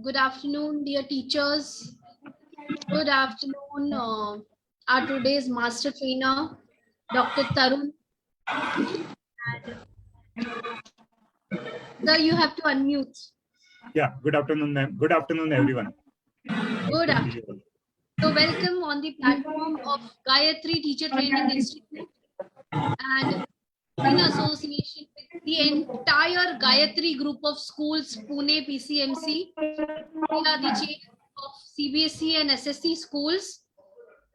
Good afternoon, dear teachers. Good afternoon, our today's master trainer, Dr. Tarun. Sir, you have to unmute. Yeah, good afternoon, ma'am. Good afternoon, everyone. Good afternoon. So welcome on the platform of Gayatri Teacher Training Institute and in association with the entire Gayatri group of schools, Pune PCMC. We are the chain of CBSE and SSC schools.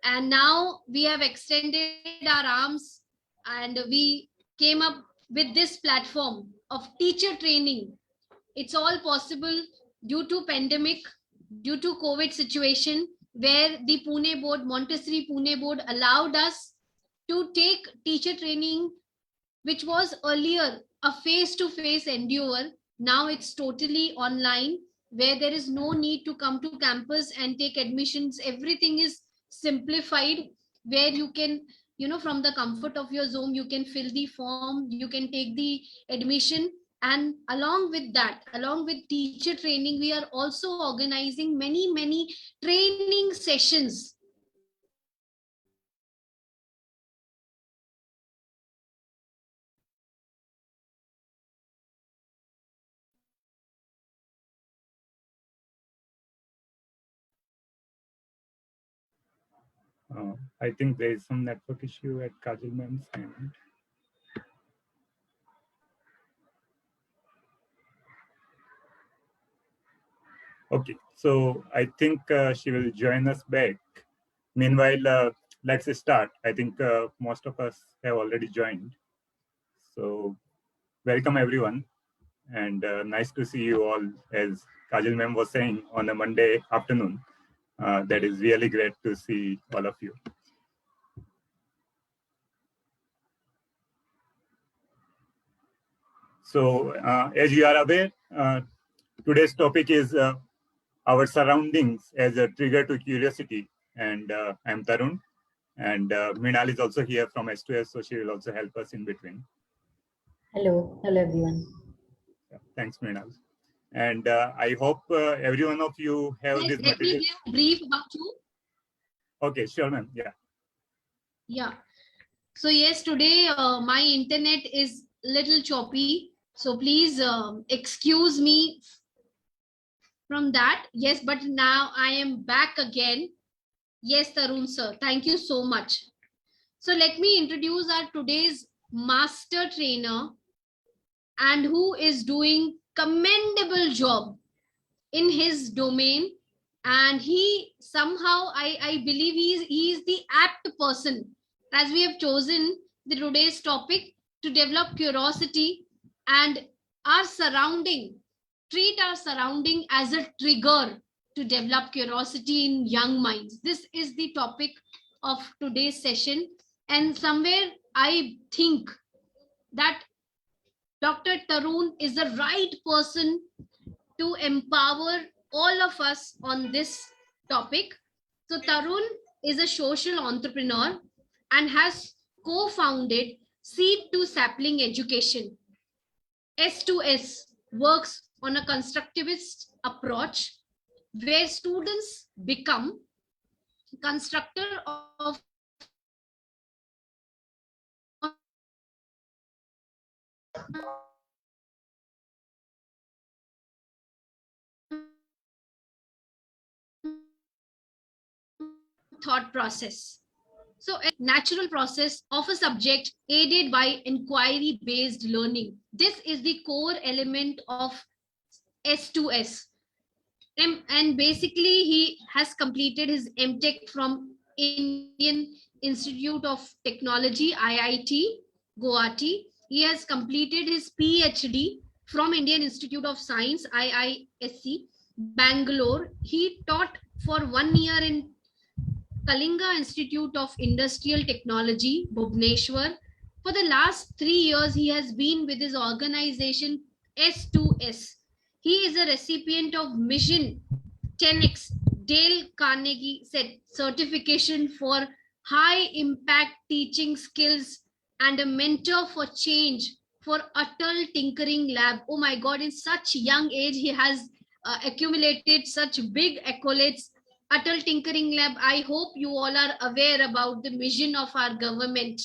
And now we have extended our arms and we came up with this platform of teacher training. It's all possible due to pandemic, due to COVID situation, where the Pune board, Montessori Pune board allowed us to take teacher training, which was earlier a face-to-face endeavor. Now it's totally online, where there is no need to come to campus and take admissions. Everything is simplified, where you can, from the comfort of your zone, you can fill the form, you can take the admission. And along with that, along with teacher training, we are also organizing many training sessions. I think there is some network issue at Kajal ma'am's end. Okay, so I think she will join us back. Meanwhile, let's start. I think most of us have already joined. So welcome everyone, and nice to see you all, as Kajal ma'am was saying, on a Monday afternoon. That is really great to see all of you. So as you are aware, today's topic is our surroundings as a trigger to curiosity. And I'm Tarun, and Mrinal is also here from S2S, so she will also help us in between. Hello everyone. Yeah, thanks, Mrinal. And I hope every one of you have this material. Let me give a brief about you. Okay, sure, ma'am. Yeah. Yeah. So yes, today my internet is little choppy. So please excuse me from that. Yes, but now I am back again. Yes, Tarun sir, thank you so much. So let me introduce our today's master trainer, and who is doing commendable job in his domain. And he somehow, I believe he is the apt person, as we have chosen the today's topic to develop curiosity and our surrounding, treat our surrounding as a trigger to develop curiosity in young minds. This is the topic of today's session. And somewhere I think that Dr. Tarun is the right person to empower all of us on this topic. So Tarun is a social entrepreneur and has co-founded Seed to Sapling Education. S2S works on a constructivist approach where students become constructor of thought process. So a natural process of a subject aided by inquiry-based learning. This is the core element of S2S. And basically, he has completed his MTech from Indian Institute of Technology, IIT, Guwahati. He has completed his PhD from Indian Institute of Science, IISc, Bangalore. He taught for 1 year in Kalinga Institute of Industrial Technology, Bhubaneswar. For the last 3 years, he has been with his organization S2S. He is a recipient of Mission 10X Dale Carnegie certification for high impact teaching skills and a mentor for change for Atal Tinkering Lab. Oh my God, in such young age, he has accumulated such big accolades. Atal Tinkering Lab, I hope you all are aware about the mission of our government.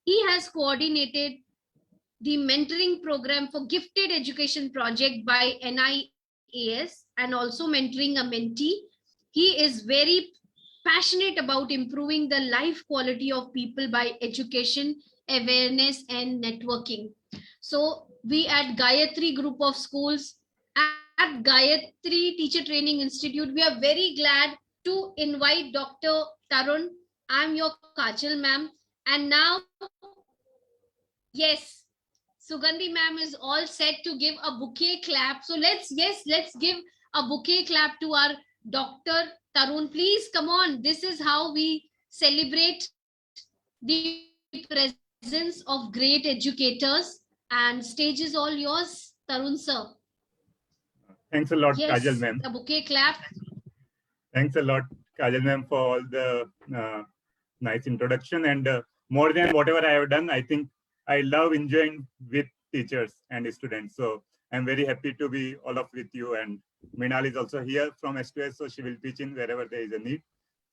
He has coordinated the mentoring program for gifted education project by NIAS and also mentoring a mentee. He is very passionate about improving the life quality of people by education, awareness, and networking. So we at Gayatri Group of Schools, at Gayatri Teacher Training Institute, we are very glad to invite Dr. Tarun. I'm your Kajal ma'am. And now, yes, Sugandhi ma'am is all set to give a bouquet clap. So let's give a bouquet clap to our Dr. Tarun. Please come on. This is how we celebrate the presence of great educators. And stage is all yours, Tarun sir. Thanks a lot, Yes, Kajal ma'am. a bouquet clap. Thanks a lot, Kajal ma'am, for all the nice introduction. And more than whatever I have done, I think I love enjoying with teachers and students. So I'm very happy to be all of with you. And Meenal is also here from S2S, so she will pitch in wherever there is a need.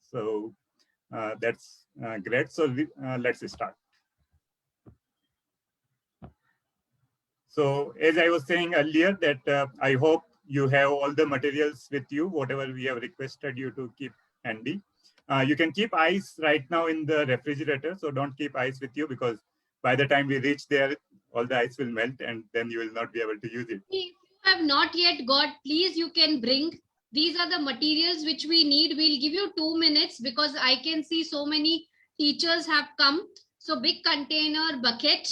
So that's great. So let's start. So as I was saying earlier, that I hope you have all the materials with you, whatever we have requested you to keep handy. You can keep ice right now in the refrigerator, so don't keep ice with you, because by the time we reach there, all the ice will melt and then you will not be able to use it. If you have not yet got, please you can bring. These are the materials which we need. We'll give you 2 minutes because I can see so many teachers have come. So big container, bucket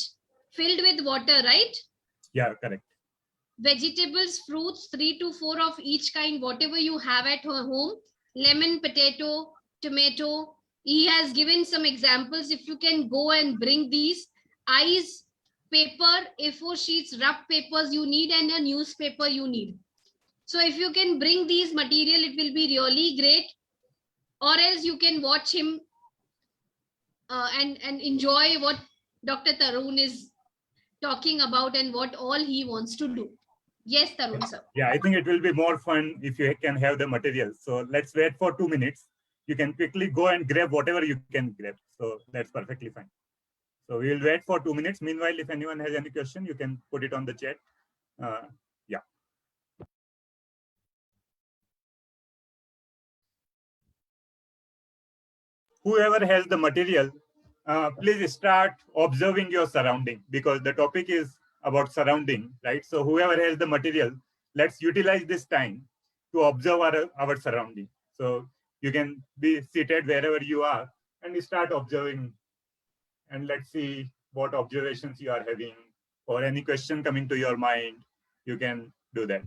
filled with water, right? Yeah, correct. Vegetables, fruits, 3 to 4 of each kind, whatever you have at home. Lemon, potato, tomato. He has given some examples. If you can go and bring these. Eyes, paper, A4 sheets, rough papers you need, and a newspaper you need. So if you can bring these material, it will be really great. Or else you can watch him and enjoy what Dr. Tarun is talking about and what all he wants to do. Yes, Tarun sir. Yeah, I think it will be more fun if you can have the materials. So let's wait for 2 minutes. You can quickly go and grab whatever you can grab. So that's perfectly fine. So we will wait for 2 minutes. Meanwhile, if anyone has any question, you can put it on the chat. Yeah. Whoever has the material, please start observing your surrounding, because the topic is about surrounding, right? So whoever has the material, let's utilize this time to observe our surrounding. So you can be seated wherever you are and start observing, and let's see what observations you are having, or any question coming to your mind, you can do that.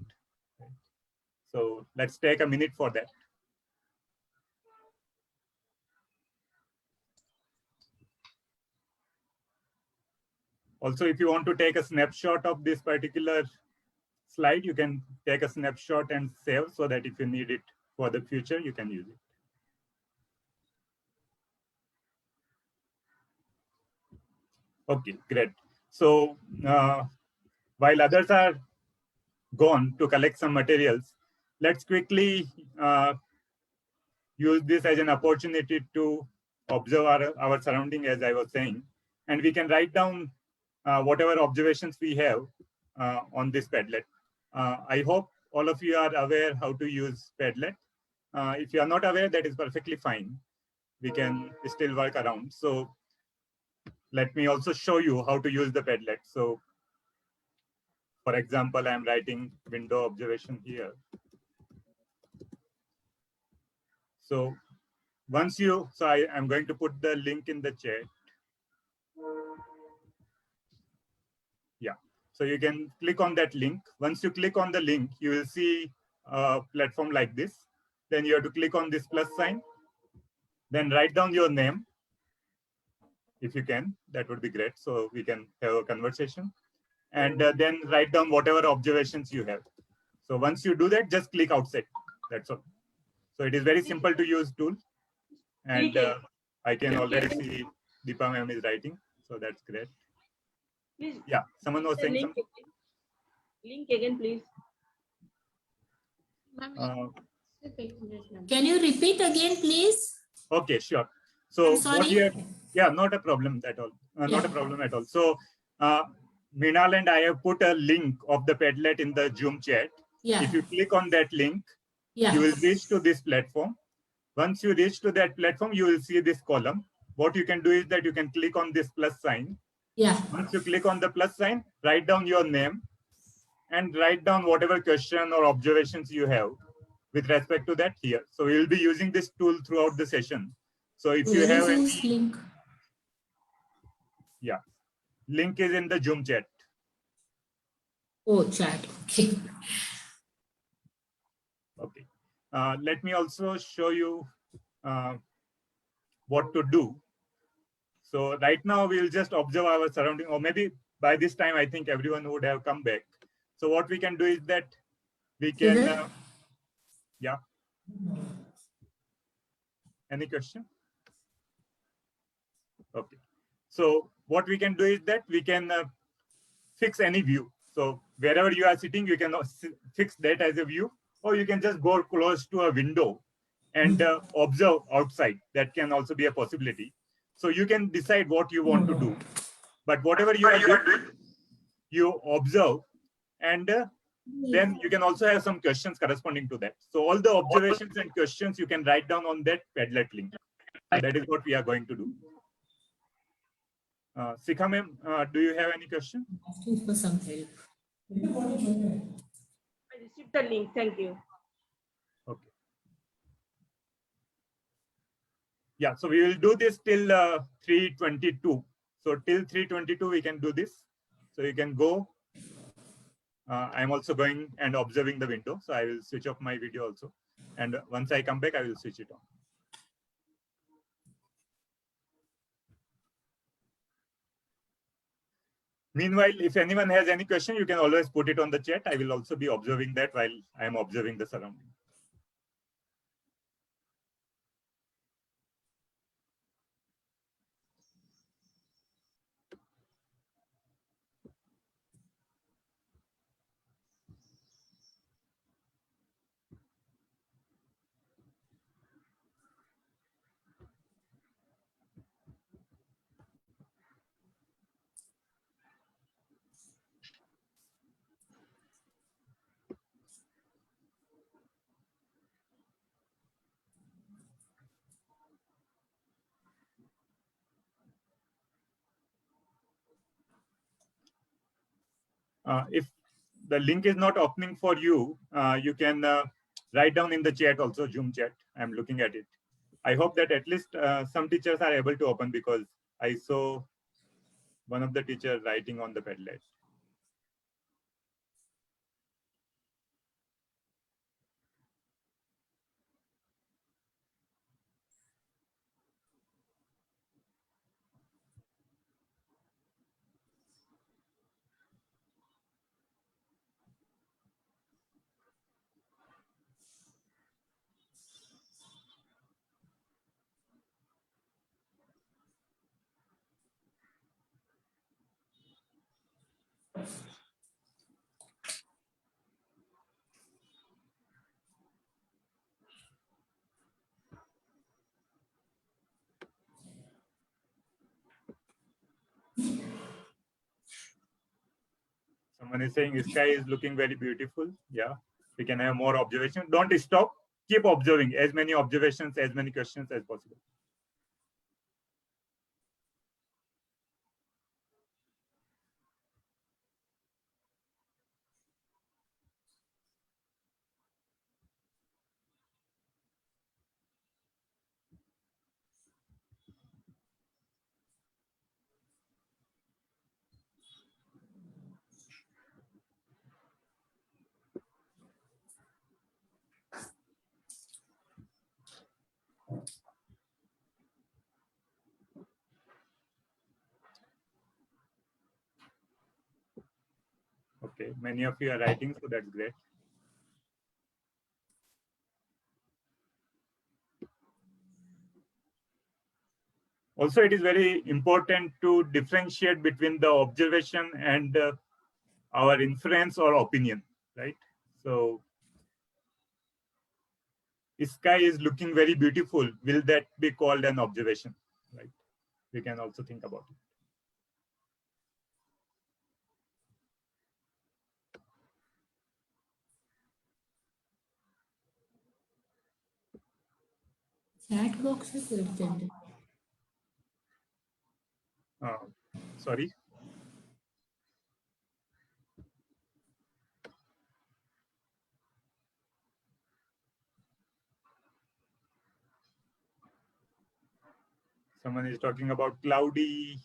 So let's take a minute for that. Also, if you want to take a snapshot of this particular slide, you can take a snapshot and save, so that if you need it for the future, you can use it. Okay, great. So while others are gone to collect some materials, let's quickly use this as an opportunity to observe our surrounding, as I was saying, and we can write down whatever observations we have on this Padlet. I hope all of you are aware how to use Padlet. If you are not aware, that is perfectly fine. We can still work around. So let me also show you how to use the Padlet. So for example, I'm writing window observation here. So once you, so I'm going to put the link in the chat. Yeah, so you can click on that link. Once you click on the link, you will see a platform like this. Then you have to click on this plus sign. Then write down your name. If you can, that would be great. So we can have a conversation. And then write down whatever observations you have. So once you do that, just click outside. That's all. So it is very simple to use tool. And I can already see Deepa ma'am is writing. So that's great. Please. Yeah, someone was saying Link something. again. Link again, please. Can you repeat again, please? Okay, sure. So I'm sorry. what we have, yeah, not a problem at all. Not a problem at all. So Mrinal and I have put a link of the Padlet in the Zoom chat. Yeah. If you click on that link, you will reach to this platform. Once you reach to that platform, you will see this column. What you can do is that you can click on this plus sign. Yeah. Once you click on the plus sign, write down your name and write down whatever question or observations you have with respect to that here. So we will be using this tool throughout the session. So if you have any link, yeah, link is in the Zoom chat. Oh, chat. Okay. Okay. Let me also show you what to do. So right now we'll just observe our surrounding, or maybe by this time I think everyone would have come back. So what we can do is that we can, yeah. Any question? Okay. So what we can do is that we can fix any view. So wherever you are sitting, you can fix that as a view, or you can just go close to a window and observe outside. That can also be a possibility. So you can decide what you want to do. But whatever you are doing, you observe, and then you can also have some questions corresponding to that. So all the observations and questions you can write down on that Padlet link. So that is what we are going to do. Sikha ma'am, do you have any question? Asking for some help. I received the link. Thank you. Okay. Yeah, so we will do this till 3:22. So till 3:22 we can do this. So you can go. I'm also going and observing the window. So I will switch off my video also. And once I come back, I will switch it on. Meanwhile, if anyone has any question, you can always put it on the chat. I will also be observing that while I am observing the surrounding. If the link is not opening for you, you can write down in the chat also, Zoom chat. I'm looking at it. I hope that at least some teachers are able to open, because I saw one of the teachers writing on the Padlet. Someone is saying sky is looking very beautiful. Yeah, we can have more observations. Don't stop. Keep observing as many observations, as many questions as possible. Okay, many of you are writing, so that's great. Also, it is very important to differentiate between the observation and our inference or opinion, right? So sky is looking very beautiful, will that be called an observation? Right? We can also think about it. Chat box is written. Sorry. Someone is talking about cloudy,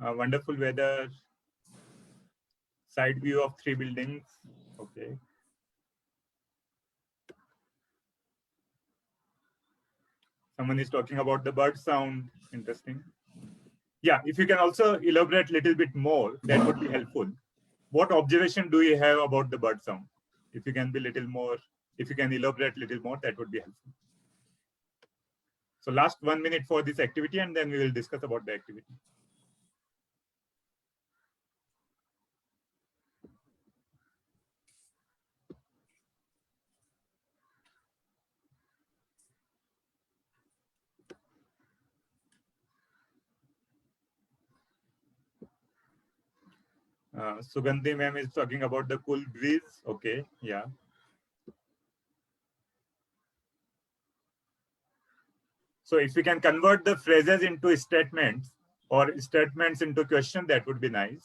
wonderful weather, side view of 3 buildings. Okay. Someone is talking about the bird sound. Interesting. Yeah, if you can also elaborate a little bit more, that would be helpful. What observation do you have about the bird sound? If you can be little more, if you can elaborate a little more, that would be helpful. So last 1 minute for this activity, and then we will discuss about the activity. Sugandhi ma'am is talking about the cool breeze. Okay, yeah. So if we can convert the phrases into statements or statements into question, that would be nice.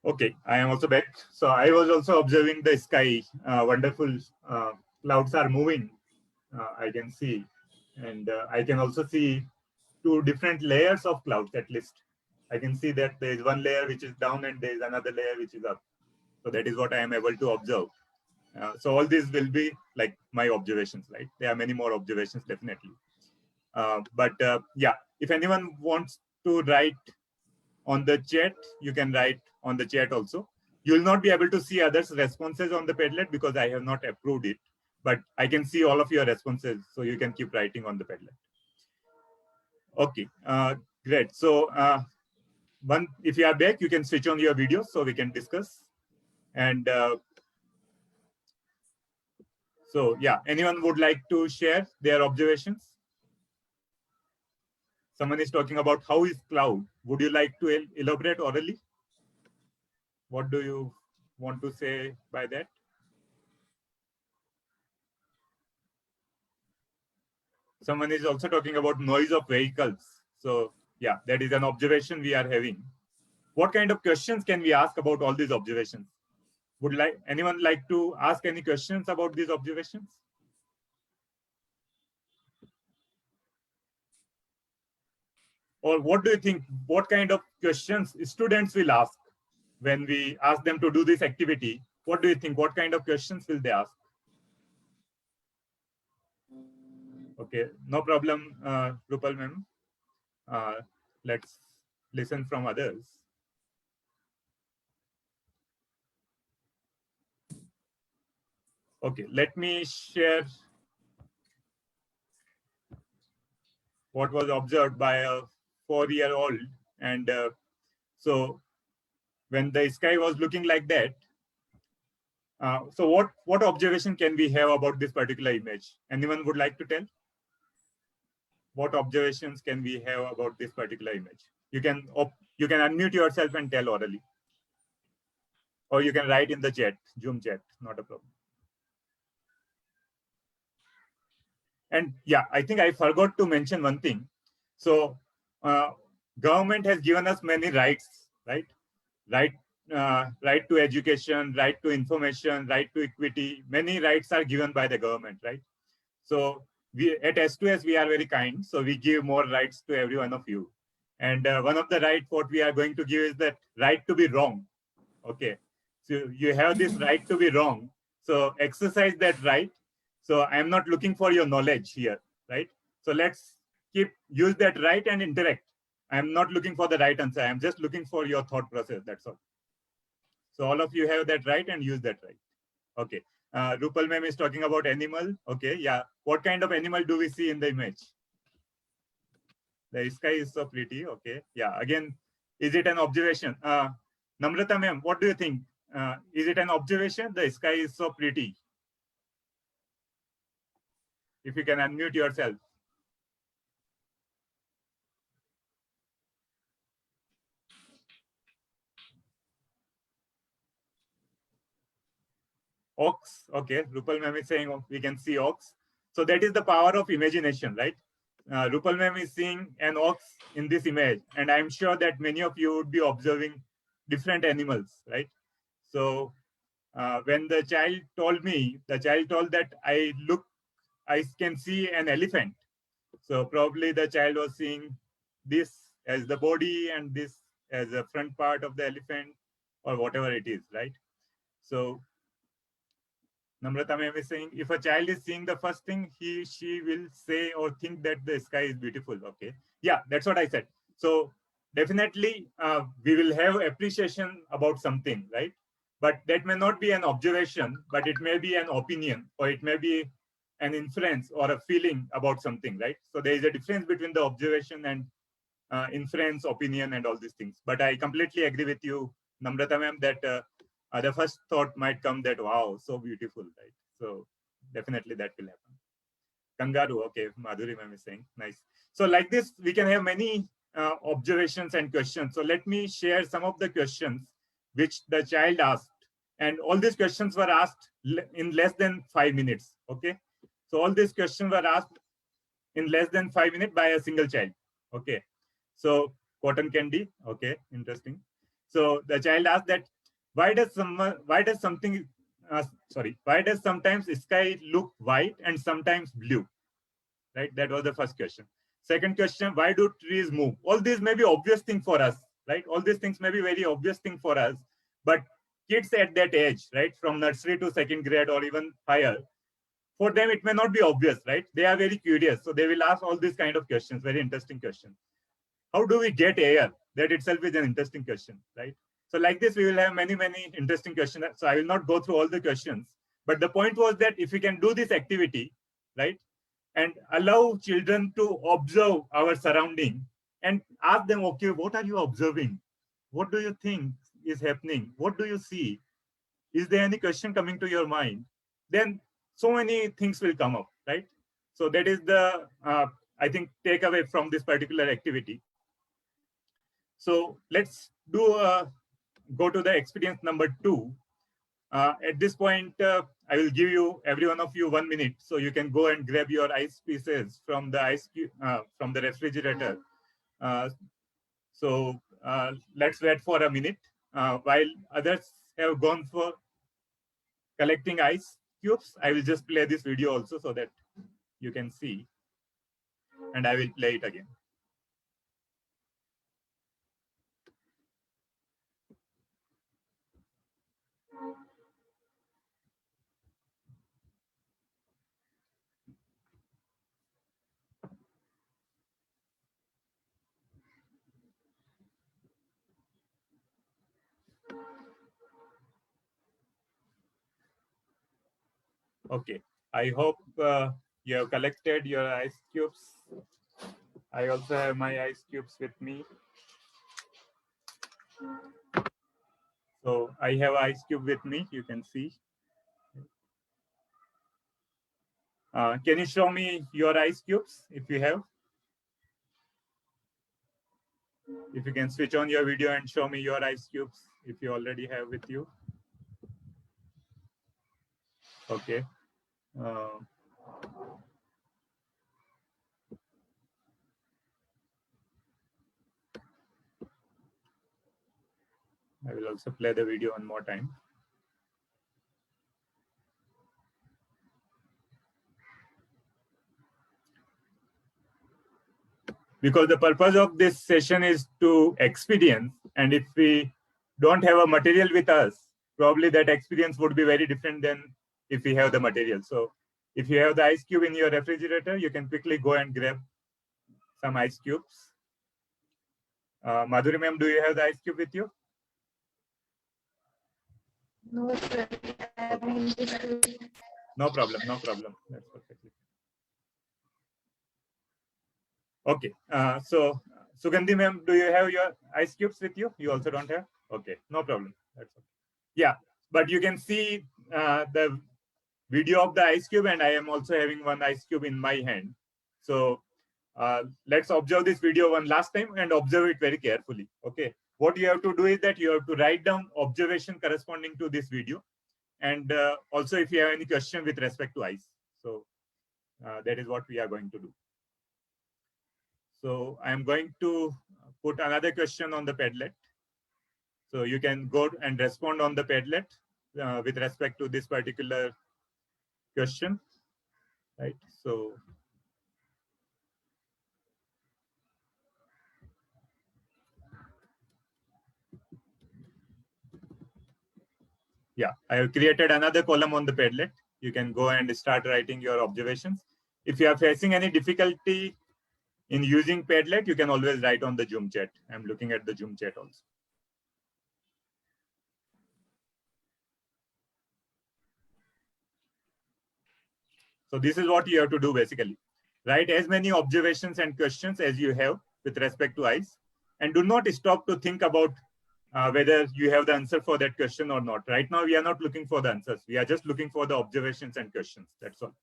Okay, I am also back. So I was also observing the sky. Wonderful clouds are moving. I can see, and I can also see 2 different layers of clouds at least. I can see that there is one layer which is down and there is another layer which is up. So that is what I am able to observe. So all these will be like my observations, right? There are many more observations, definitely. But yeah, if anyone wants to write on the chat, you can write on the chat also. You will not be able to see others' responses on the Padlet because I have not approved it, but I can see all of your responses, so you can keep writing on the Padlet. Okay, great. So if you are back, you can switch on your video so we can discuss. And so yeah, anyone would like to share their observations? Someone is talking about how is cloud. Would you like to elaborate orally? What do you want to say by that? Someone is also talking about noise of vehicles. So yeah, that is an observation we are having. What kind of questions can we ask about all these observations? Would anyone like to ask any questions about these observations? Or what do you think, what kind of questions students will ask when we ask them to do this activity? What do you think, what kind of questions will they ask? Okay, no problem, Rupal ma'am. Let's listen from others. Okay, let me share what was observed by a 4-year-old. And so when the sky was looking like that, so what observation can we have about this particular image? Anyone would like to tell? What observations can we have about this particular image? You can unmute yourself and tell orally. Or you can write in the chat, Zoom chat, not a problem. And yeah, I think I forgot to mention one thing. So government has given us many rights, right? Right to education, right to information, right to equity. Many rights are given by the government, right? So we at S2S, we are very kind. So we give more rights to every one of you. And one of the rights what we are going to give is that right to be wrong. Okay. So you have this right to be wrong. So exercise that right. So I'm not looking for your knowledge here, right? So let's use that right and interact. I'm not looking for the right answer. I'm just looking for your thought process. That's all. So all of you have that right and use that right. Okay. Rupal ma'am is talking about animal. Okay. Yeah. What kind of animal do we see in the image? The sky is so pretty. Okay. Yeah. Again, is it an observation? Namrata ma'am, what do you think? is it an observation? The sky is so pretty. If you can unmute yourself. Ox, okay. Rupal ma'am is saying we can see ox. So that is the power of imagination, right? Rupal ma'am is seeing an ox in this image, and I'm sure that many of you would be observing different animals, right? So when the child told me, the child told that I can see an elephant. So probably the child was seeing this as the body and this as the front part of the elephant or whatever it is, right? So Namrata ma'am is saying, if a child is seeing the first thing, she will say or think that the sky is beautiful. Okay. Yeah, that's what I said. So definitely we will have appreciation about something, right? But that may not be an observation, but it may be an opinion, or it may be an inference or a feeling about something, right? So there is a difference between the observation and inference, opinion, and all these things. But I completely agree with you, Namrata ma'am, that the first thought might come that, wow, so beautiful, right? So definitely that will happen. Kangaroo, okay, Madhuri ma'am is saying, nice. So like this, we can have many observations and questions. So let me share some of the questions which the child asked. And all these questions were asked in less than 5 minutes, okay? So all these questions were asked in less than 5 minutes by a single child, okay? So cotton candy, okay, interesting. So the child asked that, why does sometimes sky look white and sometimes blue, right? That was the first question. Second question, why do trees move? All these may be obvious thing for us, right? All these things may be very obvious thing for us, but kids at that age, right, from nursery to second grade or even higher, for them it may not be obvious, right? They are very curious, so they will ask all these kind of questions, very interesting questions. How do we get air? That itself is an interesting question, right? So like this, we will have many, many interesting questions. So I will not go through all the questions, but the point was that if we can do this activity, right, and allow children to observe our surrounding and ask them, okay, what are you observing? What do you think is happening? What do you see? Is there any question coming to your mind? Then so many things will come up, right? So that is the, I think, takeaway from this particular activity. So let's go to the experience number 2. At this point, I will give every one of you 1 minute, so you can go and grab your ice pieces from the refrigerator. So let's wait for a minute while others have gone for collecting ice cubes. I will just play this video also so that you can see, and I will play it again. Okay, I hope you have collected your ice cubes. I also have my ice cubes with me. So I have ice cube with me, you can see. Can you show me your ice cubes if you have? If you can switch on your video and show me your ice cubes if you already have with you. Okay. I will also play the video one more time. Because the purpose of this session is to experience, and if we don't have a material with us, probably that experience would be very different than if we have the material. So if you have the ice cube in your refrigerator, you can quickly go and grab some ice cubes. Madhuri ma'am, do you have the ice cube with you? No, sir. No problem, no problem. That's perfectly okay. So Sugandhi ma'am, do you have your ice cubes with you? You also don't have? Okay, no problem. That's okay. Yeah, but you can see the video of the ice cube, and I am also having one ice cube in my hand. So let's observe this video one last time and observe it very carefully. Okay, what you have to do is that you have to write down observation corresponding to this video, and also if you have any question with respect to ice. So that is what we are going to do. So I am going to put another question on the Padlet. So you can go and respond on the Padlet with respect to this particular question, right? So yeah, I have created another column on the Padlet. You can go and start writing your observations. If you are facing any difficulty in using Padlet, you can always write on the Zoom chat. I'm looking at the Zoom chat also. So this is what you have to do basically. Write as many observations and questions as you have with respect to ice, and do not stop to think about whether you have the answer for that question or not. Right now, we are not looking for the answers. We are just looking for the observations and questions. That's all.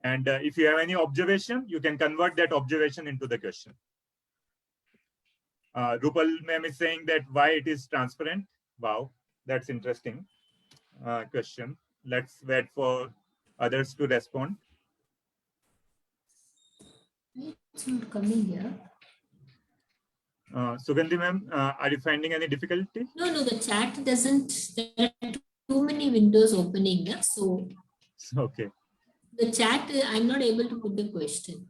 And if you have any observation, you can convert that observation into the question. Rupal ma'am is saying that why it is transparent. Wow, that's interesting question. Let's wait for others to respond. It's not coming here. Sugandhi ma'am, are you finding any difficulty? No, the chat doesn't. There are too many windows opening. Yeah? So Okay. the chat, I'm not able to put the question.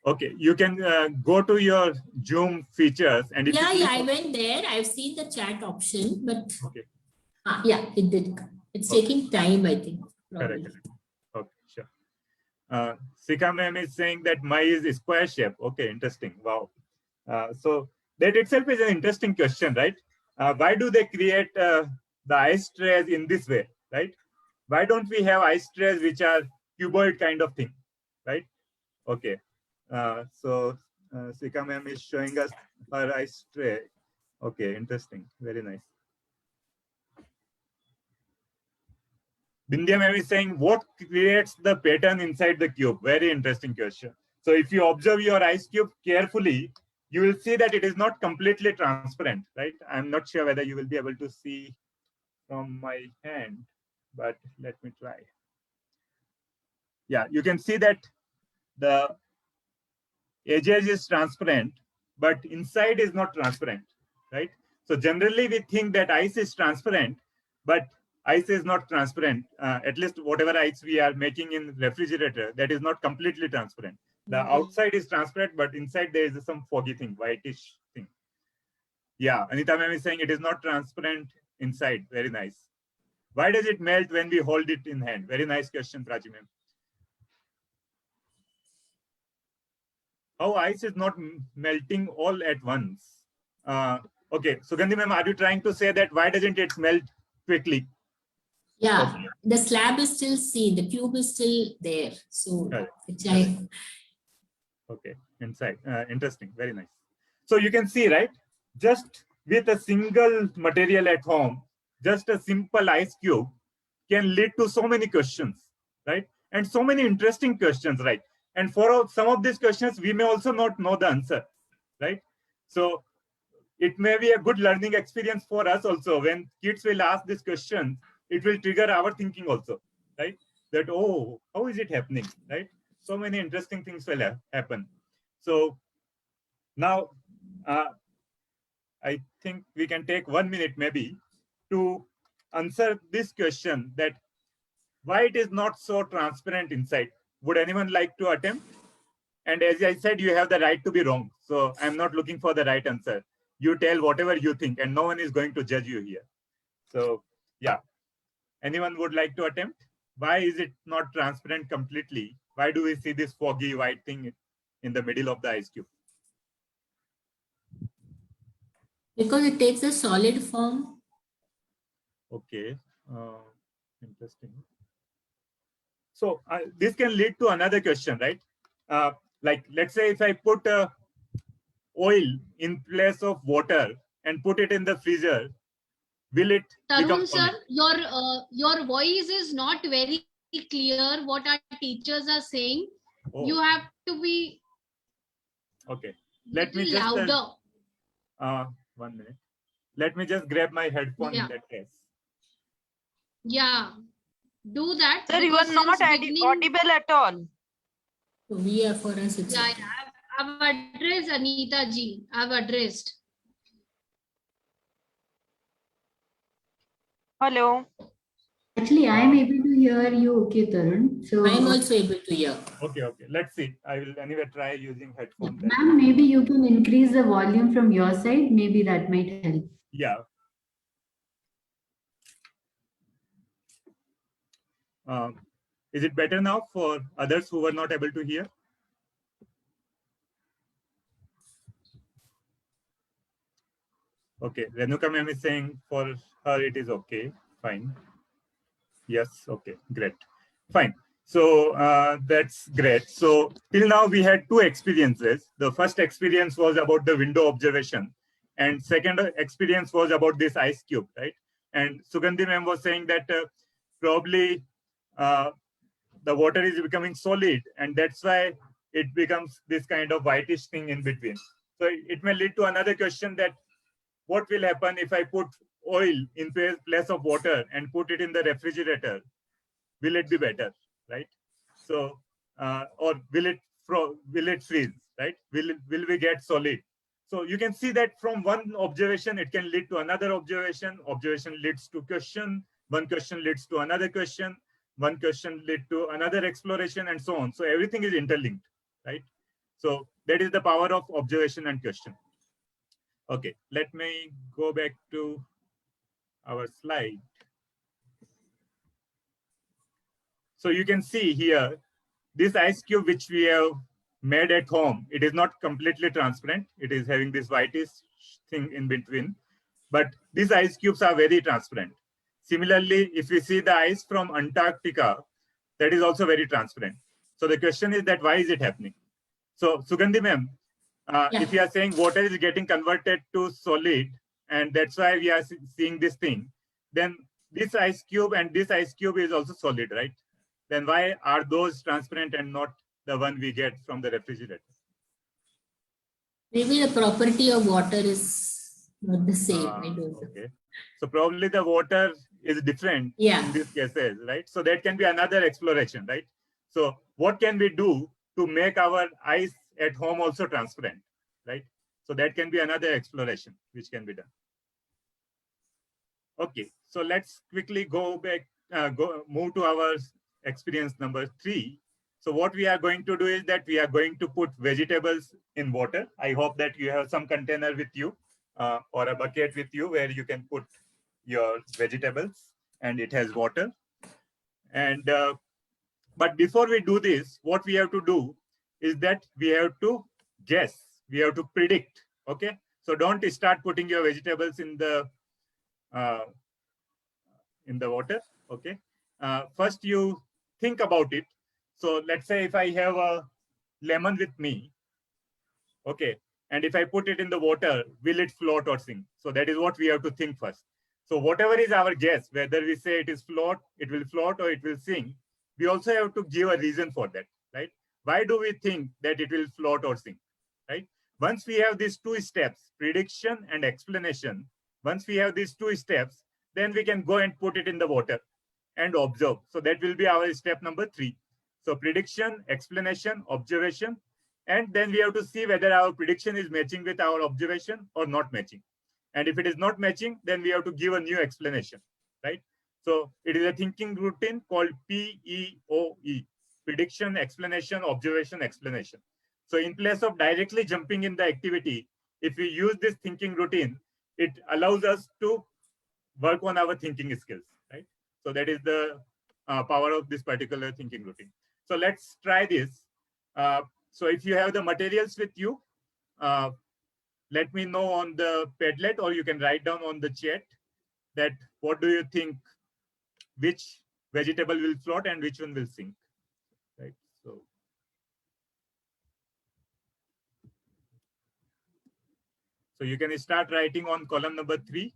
Okay, you can go to your Zoom features and if Yeah, you I went there. I've seen the chat option, but okay. Yeah, it did. It's taking time, I think. Probably. Correct. Okay, sure. Sika ma'am is saying that my is square shape. Okay, interesting. Wow. So that itself is an interesting question, right? Why do they create the ice trays in this way, right? Why don't we have ice trays which are cuboid kind of thing, right? Okay. So Sika ma'am is showing us her ice tray. Okay, interesting. Very nice. Bindya ma'am is saying, what creates the pattern inside the cube? Very interesting question. So if you observe your ice cube carefully, you will see that it is not completely transparent, right? I'm not sure whether you will be able to see from my hand, but let me try. Yeah, you can see that the edges is transparent, but inside is not transparent, right? So generally we think that ice is transparent, but ice is not transparent. At least whatever ice we are making in refrigerator, that is not completely transparent. The outside is transparent, but inside there is some foggy thing, whitish thing. Yeah, Anita ma'am is saying it is not transparent inside. Very nice. Why does it melt when we hold it in hand? Very nice question, Prachi ma'am. How ice is not melting all at once? Okay, Sugandhi ma'am, are you trying to say that why doesn't it melt quickly? Yeah, Okay. the slab is still seen, the cube is still there. So, okay, inside. Interesting, very nice. So you can see, right? Just with a single material at home, just a simple ice cube can lead to so many questions, right? And so many interesting questions, right? And for some of these questions, we may also not know the answer, right? So it may be a good learning experience for us also. When kids will ask this question, it will trigger our thinking also, right? That, oh, how is it happening, right? So many interesting things will happen. So now I think we can take 1 minute maybe to answer this question, that why it is not so transparent inside. Would anyone like to attempt? And as I said, you have the right to be wrong. So I'm not looking for the right answer. You tell whatever you think, and no one is going to judge you here. So yeah, anyone would like to attempt? Why is it not transparent completely? Why do we see this foggy white thing in the middle of the ice cube? because it takes a solid form. Okay, interesting. So this can lead to another question, right? Like, let's say if I put oil in place of water and put it in the freezer, will it become Tarun solid? sir, your voice is not very clear. What our teachers are saying, Oh, you have to be okay. Let me little just louder. 1 minute. Let me just grab my headphone in Yeah. that case. Yeah, do that. Sir, you because are not since beginning, audible at all. So we are for us, it's yeah, okay. I've addressed Anita ji. I've addressed. Hello. Actually, I am able to hear you, okay, Tarun. So, I am also able to hear. Okay, okay. Let's see. I will anyway try using headphones. ma'am, maybe you can increase the volume from your side. Maybe that might help. Yeah. Is it better now for others who were not able to hear? Okay, Renuka ma'am is saying for her it is okay. Fine. Yes, okay, great. Fine. So that's great. So till now we had two experiences. The first experience was about the window observation, and second experience was about this ice cube, right? And Sugandhi ma'am was saying that probably uh, the water is becoming solid, and that's why it becomes this kind of whitish thing in between. So it may lead to another question that what will happen if I put oil in place of water and put it in the refrigerator? Will it be better, right? So, or will it freeze, right? Will we get solid? So you can see that from one observation, it can lead to another observation. Observation leads to question. One question leads to another question. One question leads to another exploration, and so on. So everything is interlinked, right? So that is the power of observation and question. Okay, let me go back to our slide. So you can see here, this ice cube which we have made at home, it is not completely transparent. It is having this whitish thing in between, but these ice cubes are very transparent. Similarly, if we see the ice from Antarctica, that is also very transparent. So the question is that why is it happening? So Sugandhi ma'am, Yeah. if you are saying water is getting converted to solid, and that's why we are seeing this thing, then this ice cube and this ice cube is also solid, right? Then why are those transparent and not the one we get from the refrigerator? Maybe the property of water is not the same. I don't know. Okay. So probably the water is different Yeah. in these cases, right? So that can be another exploration, right? So what can we do to make our ice at home also transparent, right? So that can be another exploration which can be done. Okay, so let's quickly go back, move to our experience number 3. So what we are going to do is that we are going to put vegetables in water. I hope that you have some container with you or a bucket with you where you can put your vegetables and it has water. And but before we do this, what we have to do is that we have to guess, we have to predict. Okay, so don't start putting your vegetables uh, in the water. Okay, first you think about it. So let's say if I have a lemon with me, okay, and if I put it in the water, will it float or sink? So that is what we have to think first. So whatever is our guess, whether we say it will float or it will sink, we also have to give a reason for that, right? Why do we think that it will float or sink, right? Once we have these two steps, prediction and explanation, once we have these two steps, then we can go and put it in the water and observe. So that will be our step number 3. So prediction, explanation, observation, and then we have to see whether our prediction is matching with our observation or not matching. And if it is not matching, then we have to give a new explanation, right? So it is a thinking routine called PEOE, prediction, explanation, observation, explanation. So in place of directly jumping in the activity, if we use this thinking routine, it allows us to work on our thinking skills, right? So that is the power of this particular thinking routine. So let's try this. So if you have the materials with you, let me know on the Padlet, or you can write down on the chat that what do you think, which vegetable will float and which one will sink, right? So you can start writing on column number 3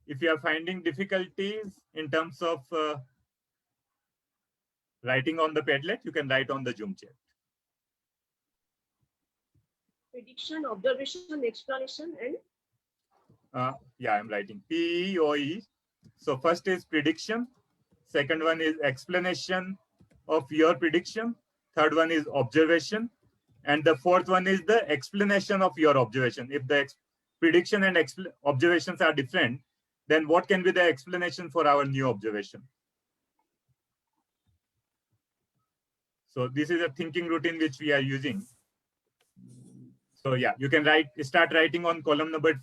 if you are finding difficulties in terms of writing on the Padlet, you can write on the Zoom chat. Prediction, observation, explanation, and Yeah, I'm writing PEOE. So first is prediction. Second one is explanation of your prediction. Third one is observation. And the fourth one is the explanation of your observation. If the prediction and observations are different, then what can be the explanation for our new observation? So this is a thinking routine which we are using. So yeah, you can start writing on column number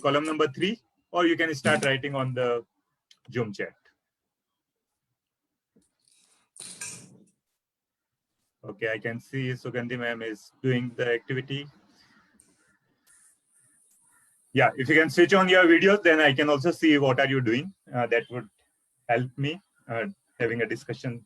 column number 3, or you can start writing on the Zoom chat. Okay, I can see Sugandhi ma'am is doing the activity. Yeah, if you can switch on your videos, then I can also see what are you doing. That would help me having a discussion.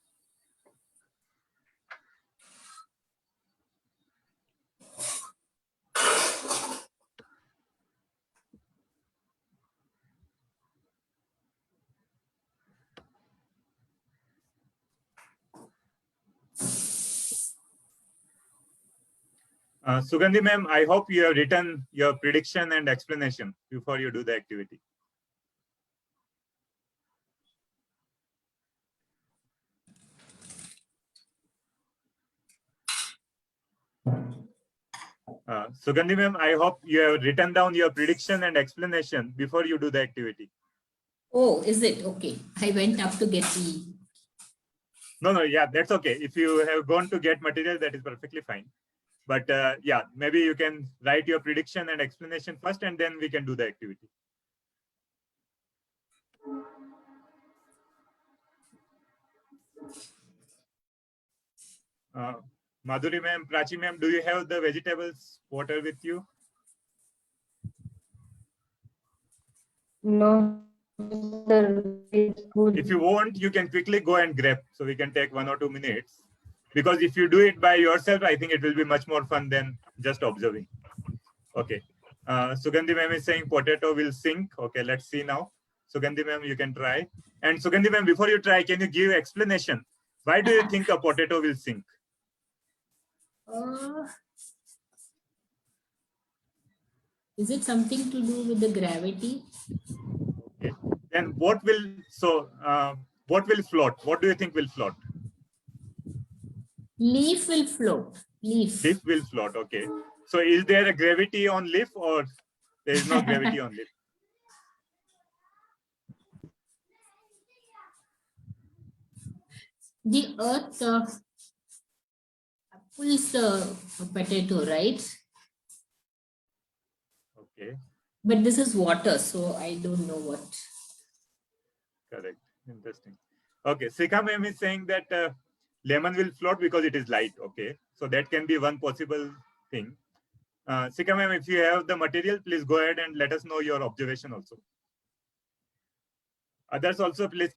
Sugandhi ma'am, I hope you have written your prediction and explanation before you do the activity. Sugandhi ma'am, I hope you have written down your prediction and explanation before you do the activity. Oh, is it? Okay. I went up to get the... No, yeah, that's okay. If you have gone to get material, that is perfectly fine. But yeah, maybe you can write your prediction and explanation first, and then we can do the activity. Madhuri ma'am, Prachi ma'am, do you have the vegetables water with you? No, sir. If you want, you can quickly go and grab. So we can take 1 or 2 minutes. Because if you do it by yourself, I think it will be much more fun than just observing. Okay. Sugandhi ma'am is saying potato will sink. Okay, let's see now. Sugandhi ma'am, you can try. And Sugandhi ma'am, before you try, can you give explanation? Why do you think a potato will sink? Is it something to do with the gravity? Okay. Then what will float? What do you think will float? Leaf will float. Leaf. Leaf will float. Okay. So is there a gravity on leaf, or there is no gravity on leaf? The earth pulls the potato, right? Okay. But this is water, so I don't know what. Correct. Interesting. Okay. Sika ma'am is saying that lemon will float because it is light. Okay. So that can be one possible thing. Sika ma'am, if you have the material, please go ahead and let us know your observation also. Others also, please.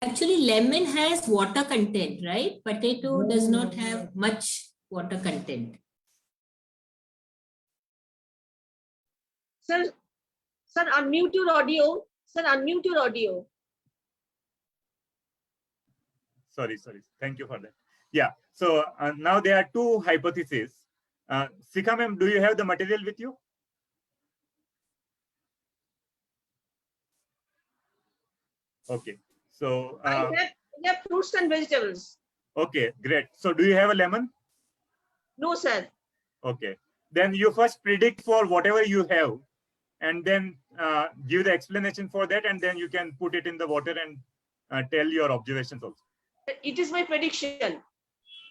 Actually, lemon has water content, right? Potato does not have much water content. sir, unmute your audio. Sir, unmute your audio. Sorry. Thank you for that. Yeah. So now there are two hypotheses. Sika ma'am, do you have the material with you? Okay. So I have fruits and vegetables. Okay, great. So do you have a lemon? No, sir. Okay. Then you first predict for whatever you have, and then give the explanation for that, and then you can put it in the water and tell your observations also. It is my prediction.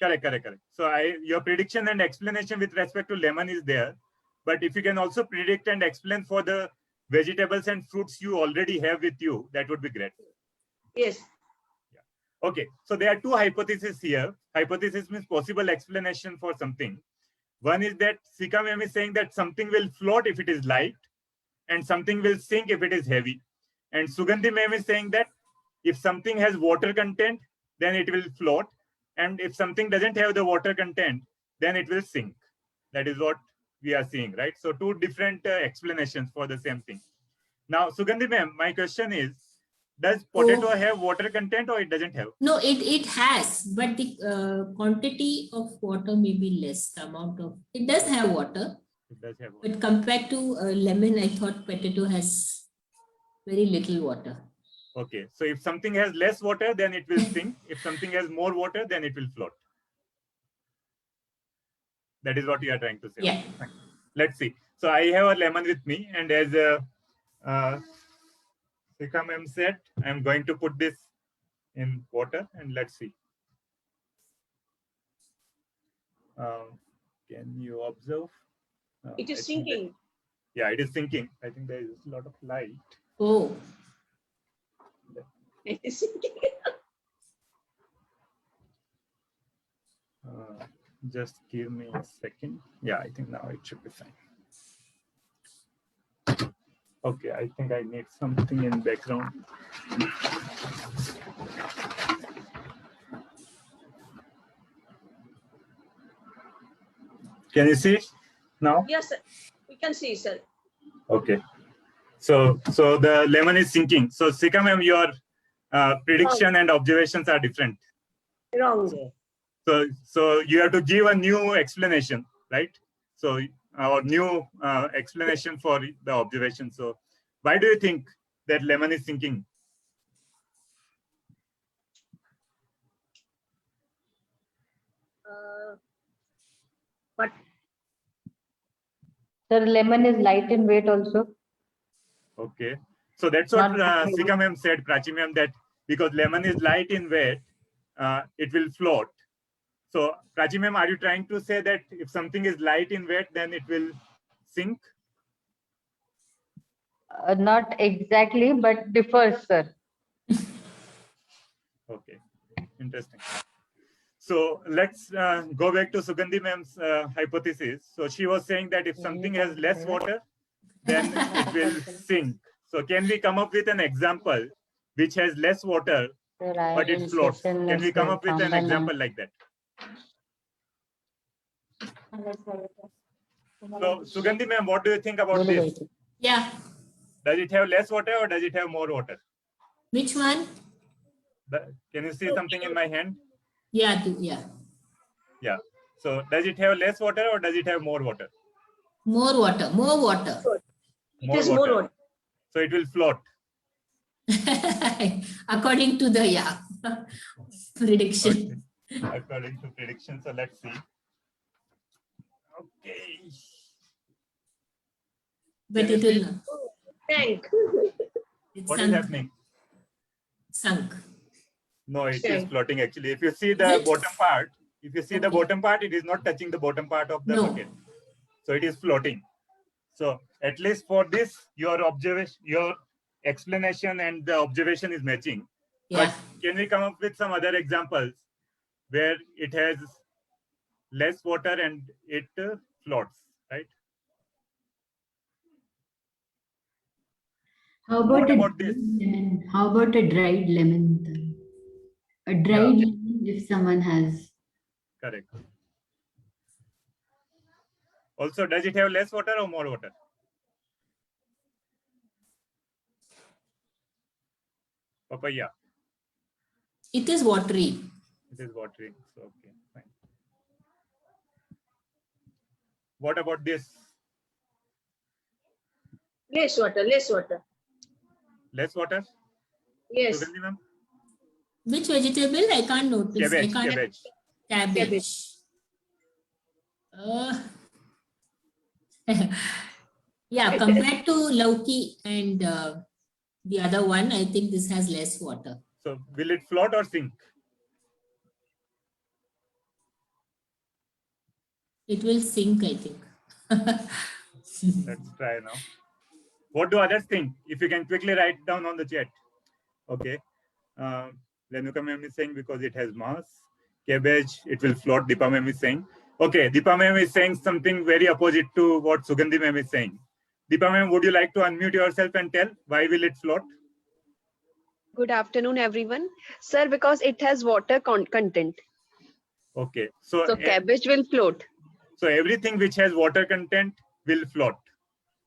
Correct. So your prediction and explanation with respect to lemon is there, but if you can also predict and explain for the vegetables and fruits you already have with you, that would be great. Yes. Okay, so there are two hypotheses here. Hypothesis means possible explanation for something. One is that Sika ma'am is saying that something will float if it is light, and something will sink if it is heavy. And Sugandhi ma'am is saying that if something has water content, then it will float. And if something doesn't have the water content, then it will sink. That is what we are seeing, right? So two different explanations for the same thing. Now, Sugandhi ma'am, my question is, does potato have water content or it doesn't have? No, it has, but the quantity of water may be less. The amount of it does have water. It does have water. But compared to lemon, I thought potato has very little water. Okay, so if something has less water, then it will sink. If something has more water, then it will float. That is what you are trying to say. Yeah. Let's see. So I have a lemon with me, and as Sika ma'am said, I'm going to put this in water, and let's see. Can you observe? It is sinking. Yeah, it is sinking. I think there is a lot of light. Oh. It is sinking. Just give me a second. Yeah, I think now it should be fine. Okay, I think I need something in background. Can you see now? Yes, sir. We can see, sir. Okay. So the lemon is sinking. So Sika ma'am, your prediction and observations are different. Wrong. So you have to give a new explanation, right? So or new explanation for the observation. So why do you think that lemon is sinking? But Sir, lemon is light in weight also. Okay. So that's what Not Sika ma'am said, Prachi ma'am, that because lemon is light in weight, it will float. So Prachi ma'am, are you trying to say that if something is light in weight, then it will sink? Not exactly, but differs, sir. Okay, interesting. So let's go back to Sugandhi ma'am's hypothesis. So she was saying that if something has less water, then it will sink. So can we come up with an example which has less water, but it floats? Can we come up with an example like that? So Sugandhi ma'am, what do you think about this? Yeah. Does it have less water or does it have more water? Which one? Can you see something in my hand? Yeah. Yeah. So does it have less water or does it have more water? More water. it is more water. So it will float. According to the prediction. Okay. According to prediction. So let's see. Okay. But it will not. Tank. It's What is happening? Sunk. No, it is Tank. floating actually. If you see the bottom part, the bottom part, it is not touching the bottom part of the bucket. So it is floating. So at least for this, your observation, your explanation and the observation is matching. Yeah. But can we come up with some other examples where it has less water and it floats, right? How about, What about this? lemon? How about a dried lemon? Then? A dried lemon, if someone has. Correct. Also, does it have less water or more water? Papaya. It is watery. It is watery. So, okay, fine. What about this? Less water. Less water? Yes. Sugandhi ma'am? Which vegetable? I can't notice. I Cabbage, can't. cabbage. Cabbage. Uh, yeah, compared to Lauki and the other one, I think this has less water. So will it float or sink? It will sink, I think. Let's try now. What do others think? If you can quickly write down on the chat. Okay. Lenuka ma'am is saying because it has mass. Cabbage, it will float, Deepa ma'am is saying. Okay, Deepa ma'am is saying something very opposite to what Sugandhi ma'am is saying. Deepa ma'am, would you like to unmute yourself and tell why will it float? Good afternoon, everyone. Sir, because it has water content. Okay. So, So cabbage will float. so everything which has water content will float.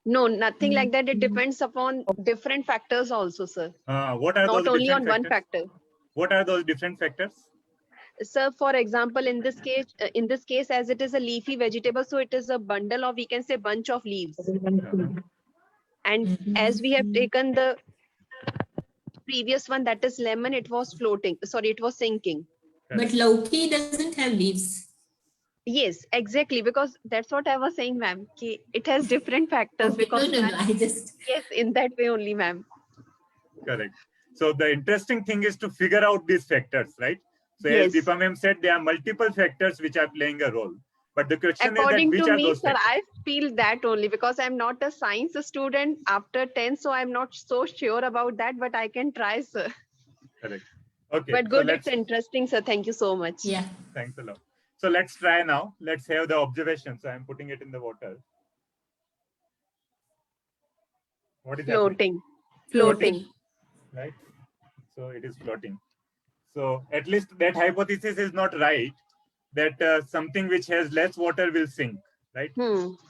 No, nothing like that. It depends upon different factors also, sir. What are those Not only different on one factors? factor. What are those different factors? Sir, for example, in this case, as it is a leafy vegetable, so it is a bundle of, we can say, bunch of leaves. And as we have taken the previous one, that is lemon, it was floating. Sorry, it was sinking. But Lauki doesn't have leaves. Yes, exactly. Because that's what I was saying, ma'am. It has different factors. Okay, Because no, I just. yes, in that way only, ma'am. Correct. So the interesting thing is to figure out these factors, right? So Yes. as Deepa ma'am said, there are multiple factors which are playing a role. But the question According is that which to are me, those sir, factors? I feel that only because I'm not a science student after 10, so I'm not so sure about that, but I can try, sir. Correct. Okay. But so good, let's, it's interesting, sir. Thank you so much. Yeah. thanks a lot. So let's try now. Let's have the observation. So I'm putting it in the water. What is happening? Floating. Right? So it is floating. So at least that hypothesis is not right, that something which has less water will sink, right?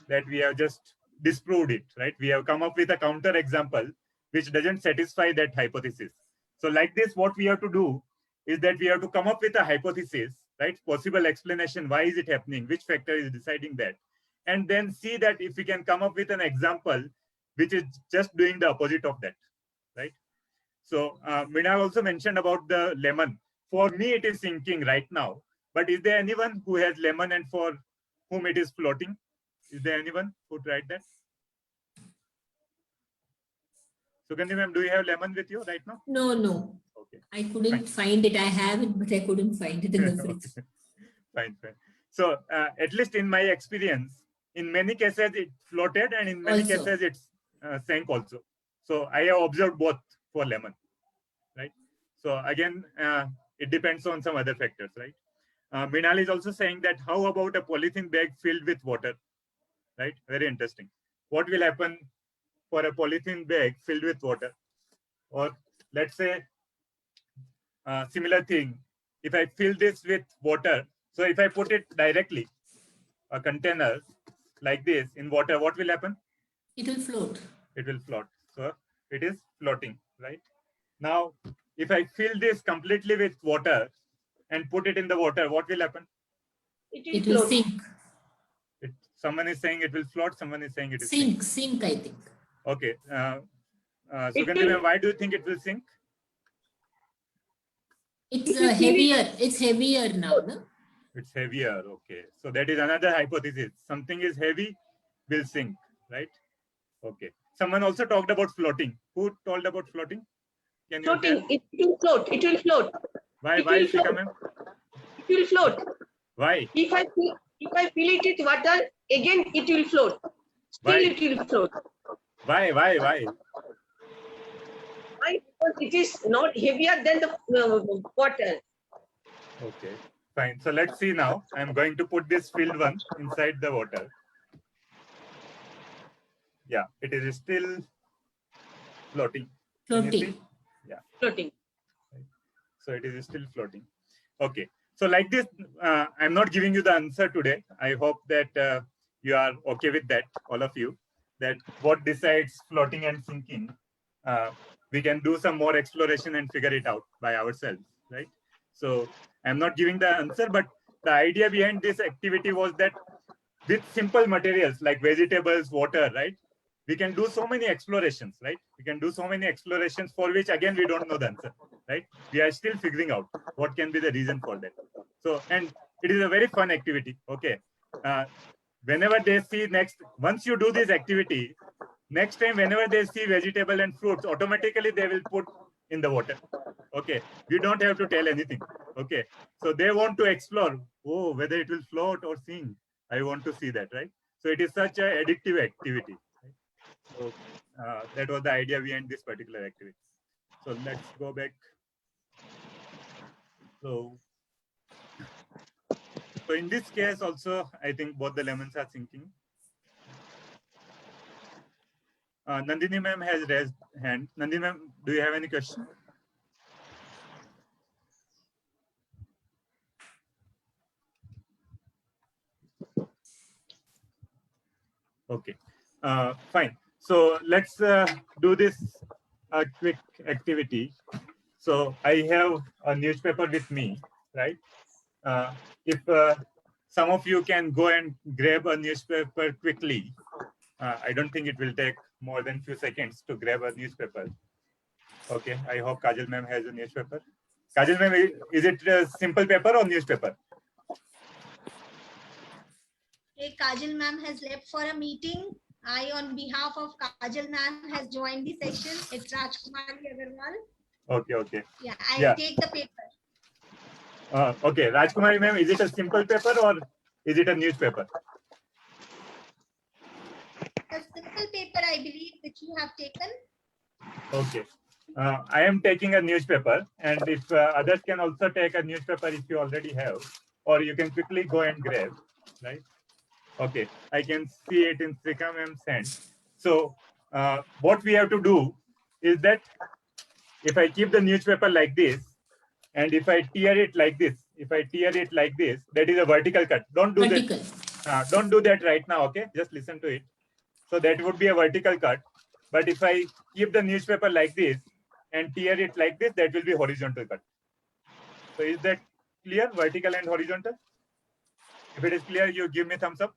That we have just disproved it, right? We have come up with a counter example which doesn't satisfy that hypothesis. So like this, what we have to do is that we have to come up with a hypothesis, right? Possible explanation, why is it happening? Which factor is deciding that? And then see that if we can come up with an example which is just doing the opposite of that, right? So Meena also mentioned about the lemon. For me, it is sinking right now. But is there anyone who has lemon and for whom it is floating? Is there anyone who tried that? Sugandhi ma'am, do you have lemon with you right now? No, no. Okay. I couldn't find it. I have it, but I couldn't find it in the fridge. Fine, fine. So at least in my experience, in many cases it floated and in many Also. cases it sank also. So I have observed both for lemon, right? So again, it depends on some other factors, right? Mrinal is also saying that how about a polythene bag filled with water, right? Very interesting. What will happen for a polythene bag filled with water? Or let's say similar thing, if I fill this with water, so if I put it directly, a container like this in water, what will happen? It will float. It will float. So it is floating, right? Now, if I fill this completely with water and put it in the water, what will happen? It will sink. Someone is saying it will float, someone is saying it is Sink, I think. Okay. Sugandhi ma'am, why do you think it will sink? It's heavier. It's heavier now, no? It's heavier. Okay. So that is another hypothesis. Something is heavy, will sink, right? Okay. Someone also talked about floating. Who told about floating? Can you Floating. tell? It will float. It will float. Why, It why, will Shika float. ma'am? It will float. Why? If I fill it with water, again it will float. Still Why? it will float. Why? Why? Because it is not heavier than the water. Okay. Fine. So let's see now. I'm going to put this filled one inside the water. Yeah, it is still floating. Can you see? Floating. Yeah. Floating. So it is still floating. Okay. So like this, I'm not giving you the answer today. I hope that you are okay with that, all of you, that what decides floating and sinking. We can do some more exploration and figure it out by ourselves, right? So I'm not giving the answer, but the idea behind this activity was that with simple materials like vegetables, water, right? We can do so many explorations, right? We can do so many explorations for which, again, we don't know the answer. right? We are still figuring out what can be the reason for that. So, and it is a very fun activity. Okay. Whenever they see once you do this activity, next time, whenever they see vegetable and fruits, automatically they will put in the water. Okay. You don't have to tell anything. Okay. So they want to explore, oh, whether it will float or sink. I want to see that, right? So it is such an addictive activity. Right? So that was the idea behind this particular activity. So let's go back. So in this case also, I think both the lemons are sinking. Nandini ma'am has raised hand. Nandini ma'am, do you have any question? Okay, fine. So let's do this quick activity. So I have a newspaper with me, right? If some of you can go and grab a newspaper quickly, I don't think it will take more than few seconds to grab a newspaper. Okay, I hope Kajal ma'am has a newspaper. Kajal ma'am, is it a simple paper or newspaper? Okay, Kajal ma'am has left for a meeting. I, on behalf of Kajal ma'am, has joined the session. It's Rajkumari Agarwal. Okay. Yeah, I'll take the paper. Okay, Rajkumari ma'am, is it a simple paper or is it a newspaper? The simple paper, I believe, which you have taken. Okay. I am taking a newspaper, and if others can also take a newspaper if you already have, or you can quickly go and grab, right? Okay, I can see it in Srika ma'am's hand. So what we have to do is that if I keep the newspaper like this, and if I tear it like this, that is a vertical cut. Don't do that. Don't do that right now, okay? Just listen to it. So that would be a vertical cut. But if I keep the newspaper like this and tear it like this, that will be horizontal cut. So is that clear, vertical and horizontal? If it is clear, you give me thumbs up.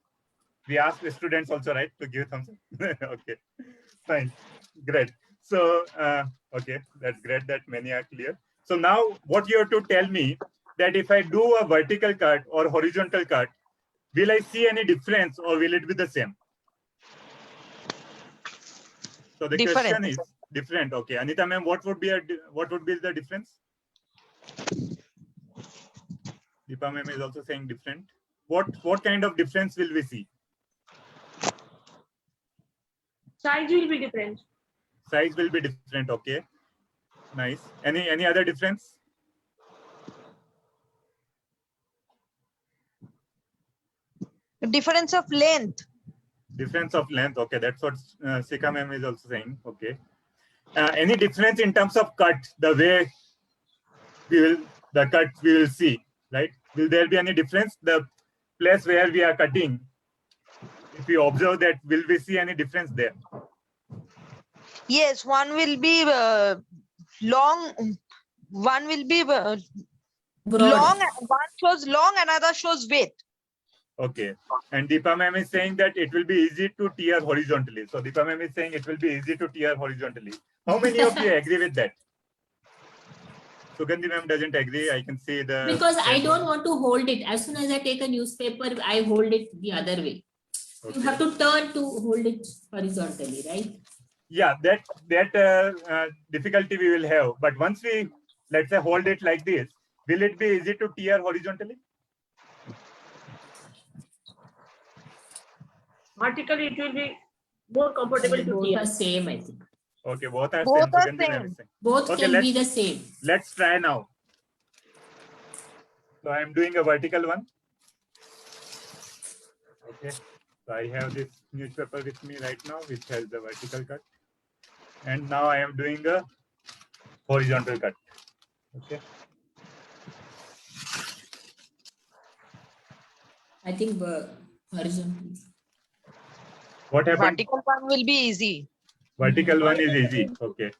We ask the students also, right, to give thumbs up. Okay, fine, great. So, okay, that's great that many are clear. So now what you have to tell me that if I do a vertical cut or horizontal cut, will I see any difference or will it be the same? So the question is different. Okay, Anita ma'am, what would be the difference? Deepa ma'am is also saying different. What kind of difference will we see? Size will be different. Size will be different. Okay, nice. Any other difference? Difference of length. Difference of length. Okay, that's what Sika ma'am is also saying. Okay. Any difference in terms of cut? The way we will see, right? Will there be any difference? The place where we are cutting, if we observe that, will we see any difference there? Yes, one will be long. One will be long. One shows long, another shows width. Okay. And Deepa ma'am is saying that it will be easy to tear horizontally. So Deepa ma'am is saying it will be easy to tear horizontally. How many of you agree with that? Sugandhi ma'am doesn't agree. I can see the... Because I don't want to hold it. As soon as I take a newspaper, I hold it the other way. Okay. You have to turn to hold it horizontally, right? Yeah, that difficulty we will have. But once we, let's say, hold it like this, will it be easy to tear horizontally? Vertically, it will be more comfortable to both tear. are same, I think. Okay, both are Both same. are same. Both okay, can be the same. Let's try now. So I'm doing a vertical one. Okay, so I have this newspaper with me right now, which has the vertical cut. And now I am doing a horizontal cut. Okay. I think horizontal. What happened? Vertical one will be easy. Vertical one is easy. Okay.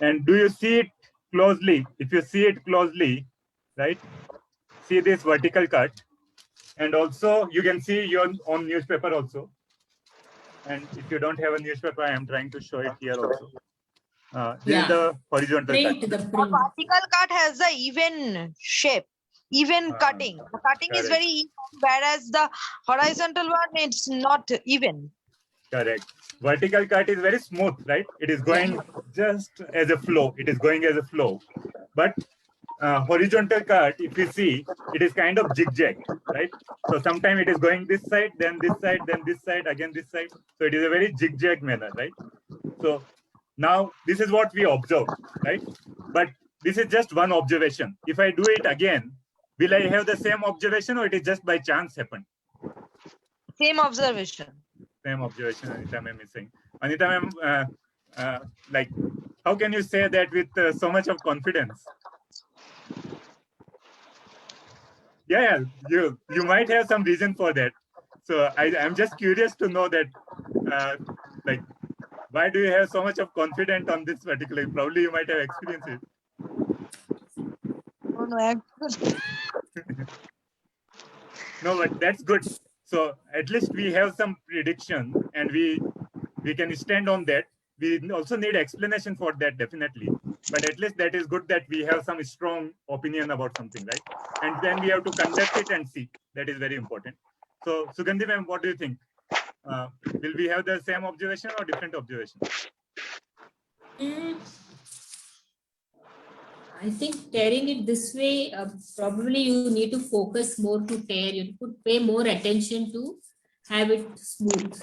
And do you see it closely? If you see it closely, right? See this vertical cut. And also you can see your own newspaper also. And if you don't have a newspaper, I am trying to show it here also. This Yeah. is the horizontal Print, cut. the A print. vertical cut has the even shape, even cutting. The cutting is correct. very even, whereas the horizontal one, it's not even. Correct. Vertical cut is very smooth, right? It is going just as a flow. It is going as a flow. But horizontal cut, if you see, it is kind of zigzag, right? So sometimes it is going this side, then this side, then this side, again this side. So it is a very zigzag manner, right? So now this is what we observe, right? But this is just one observation. If I do it again, will I have the same observation, or it is just by chance happened? Same observation. Same observation, Anita ma'am is saying. Anita ma'am, like, how can you say that with so much of confidence? Yeah, you might have some reason for that. So I'm just curious to know that, like, why do you have so much of confidence on this particular? Probably you might have experienced it. Oh, no, actually. No, but that's good. So at least we have some prediction, and we can stand on that. We also need explanation for that, definitely. But at least that is good that we have some strong opinion about something, right? And then we have to conduct it and see. That is very important. So Sugandhi ma'am, what do you think? Will we have the same observation or different observation? I think tearing it this way, probably you need to focus more to tear. You could pay more attention to have it smooth.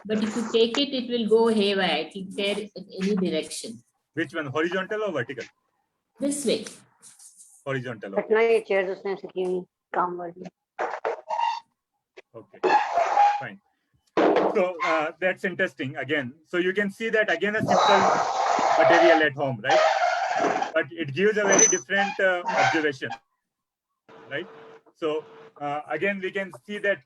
But if you take it, it will go haywire. It will tear in any direction. Which one, horizontal or vertical? This way. Horizontal. घटना ये chair उसने ऐसे की हुई, काम वाली. Okay, fine. So that's interesting again. So you can see that again a simple material at home, right? But it gives a very different observation, right? So again, we can see that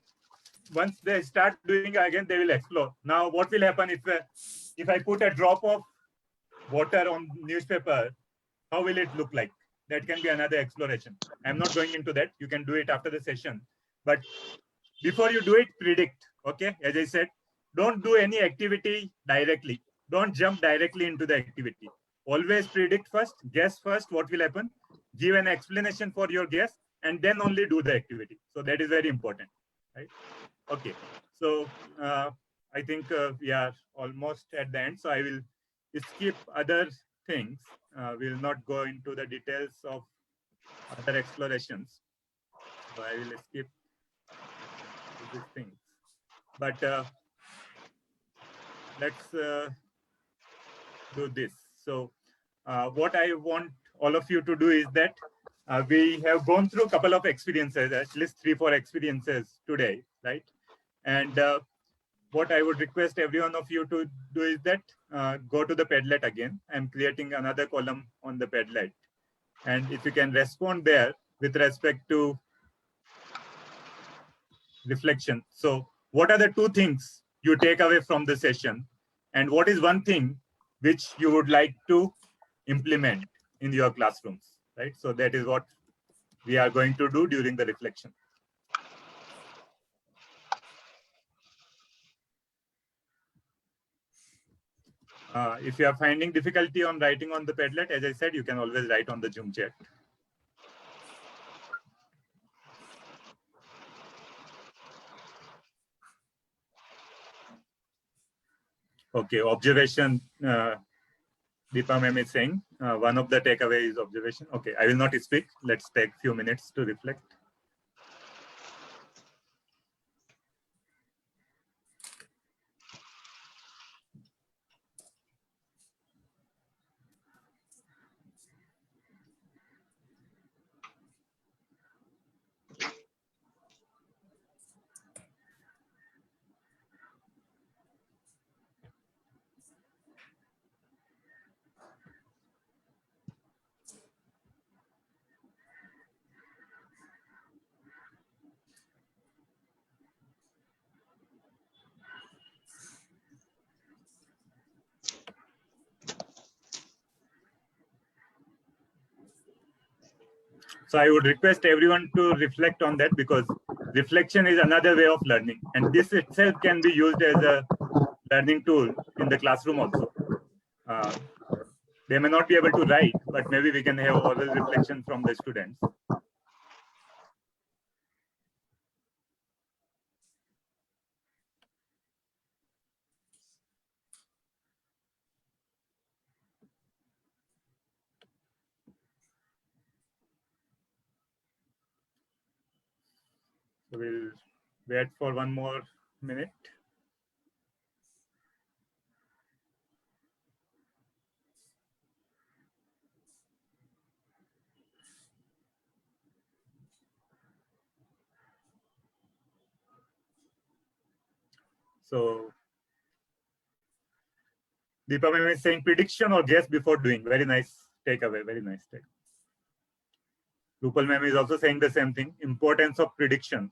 once they start doing again, they will explore. Now, what will happen if I put a drop of water on newspaper? How will it look like? That can be another exploration. I'm not going into that. You can do it after the session. But before you do it, predict. Okay, as I said, don't do any activity directly. Don't jump directly into the activity. Always predict first, guess first what will happen, give an explanation for your guess, and then only do the activity. So that is very important, right? Okay, so I think we are almost at the end. So I will skip other things. We will not go into the details of other explorations. So I will skip these things. But let's do this. So what I want all of you to do is that we have gone through a couple of experiences, at least 3-4 experiences today, right? And what I would request every one of you to do is that go to the Padlet again. I'm creating another column on the Padlet. And if you can respond there with respect to reflection. So what are the 2 things you take away from the session? And what is one thing which you would like to implement in your classrooms, right? So that is what we are going to do during the reflection. If you are finding difficulty on writing on the Padlet, as I said, you can always write on the Zoom chat. Okay, observation. Deepa ma'am is saying one of the takeaway is observation. Okay, I will not speak. Let's take few minutes to reflect. So I would request everyone to reflect on that, because reflection is another way of learning. And this itself can be used as a learning tool in the classroom also. they may not be able to write, but maybe we can have oral reflection from the students. So we'll wait for one more minute. So Deepa ma'am is saying prediction or guess before doing. Very nice takeaway. Very nice take. Rupal ma'am is also saying the same thing. Importance of prediction.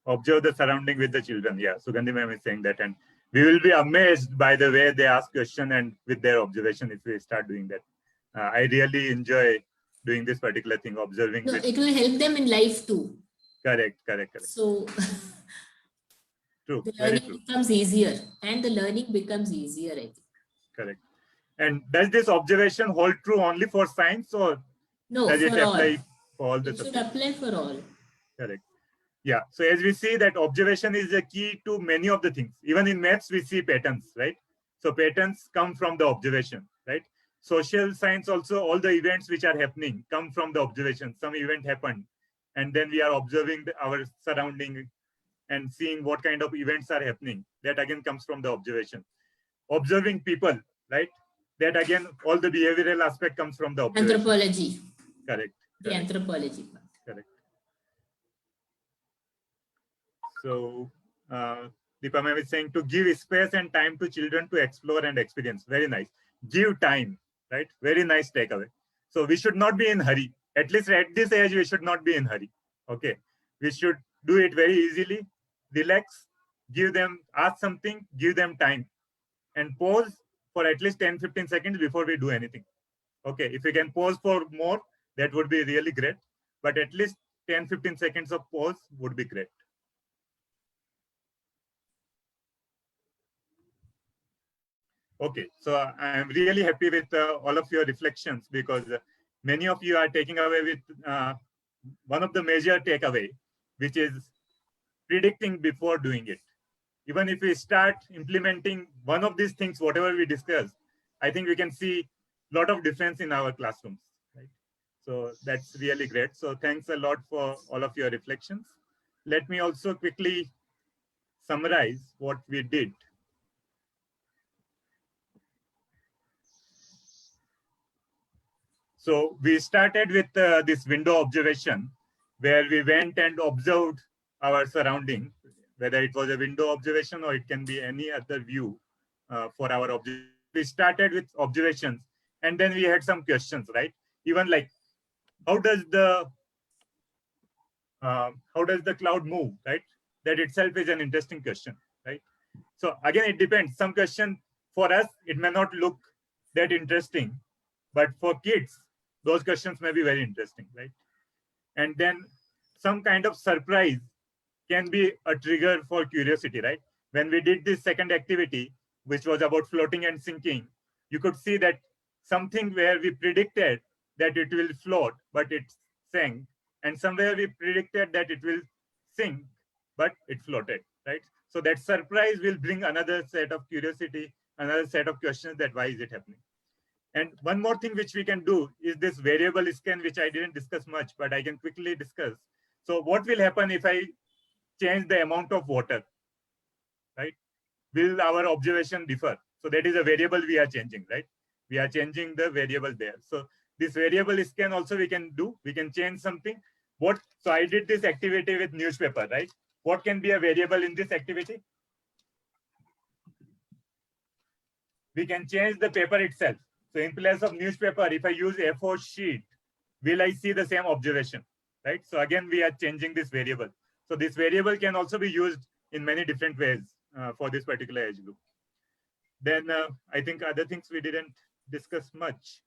Observe the surrounding with the children. Yeah, Sugandhi ma'am is saying that, and we will be amazed by the way they ask question and with their observation if we start doing that. I really enjoy doing this particular thing, observing. No, it will help them in life too. Correct. So True. the Very learning true. becomes easier, and the learning becomes easier, I think. Correct. And does this observation hold true only for science, or No, does it for all. apply for all the It should subjects? apply for all. Correct. Yeah. So as we see that observation is the key to many of the things. Even in maths, we see patterns, right? So patterns come from the observation, right? Social science also, all the events which are happening come from the observation. Some event happened, and then we are observing our surrounding and seeing what kind of events are happening. That again comes from the observation. Observing people, right? That again, all the behavioral aspect comes from the observation. Anthropology. Correct. The anthropology part. Correct. So Deepa ma'am is saying to give space and time to children to explore and experience. Very nice. Give time, right? Very nice takeaway. So we should not be in hurry. At least at this age, we should not be in hurry. Okay. We should do it very easily. Relax. Give them, ask something, give them time. And pause for at least 10-15 seconds before we do anything. Okay. If we can pause for more, that would be really great. But at least 10-15 seconds of pause would be great. Okay, so I am really happy with all of your reflections, because many of you are taking away with one of the major takeaway, which is predicting before doing it. Even if we start implementing one of these things, whatever we discuss, I think we can see a lot of difference in our classrooms, right? So that's really great. So thanks a lot for all of your reflections. Let me also quickly summarize what we did. So we started with this window observation, where we went and observed our surrounding, whether it was a window observation or it can be any other view for our observation. We started with observations, and then we had some questions, right? Even like, how does the cloud move, right? That itself is an interesting question, right? So again, it depends. Some question for us, it may not look that interesting, but for kids, those questions may be very interesting, right? And then some kind of surprise can be a trigger for curiosity, right? When we did this second activity, which was about floating and sinking, you could see that something where we predicted that it will float, but it sank. And somewhere we predicted that it will sink, but it floated, right? So that surprise will bring another set of curiosity, another set of questions that why is it happening? And one more thing which we can do is this variable scan, which I didn't discuss much, but I can quickly discuss. So what will happen if I change the amount of water, right? Will our observation differ? So that is a variable we are changing, right? We are changing the variable there. So this variable scan also we can do. We can change something. So I did this activity with newspaper, right? What can be a variable in this activity? We can change the paper itself. So in place of newspaper, if I use A4 sheet, will I see the same observation, right? So again, we are changing this variable. So this variable can also be used in many different ways for this particular age group. Then I think other things we didn't discuss much,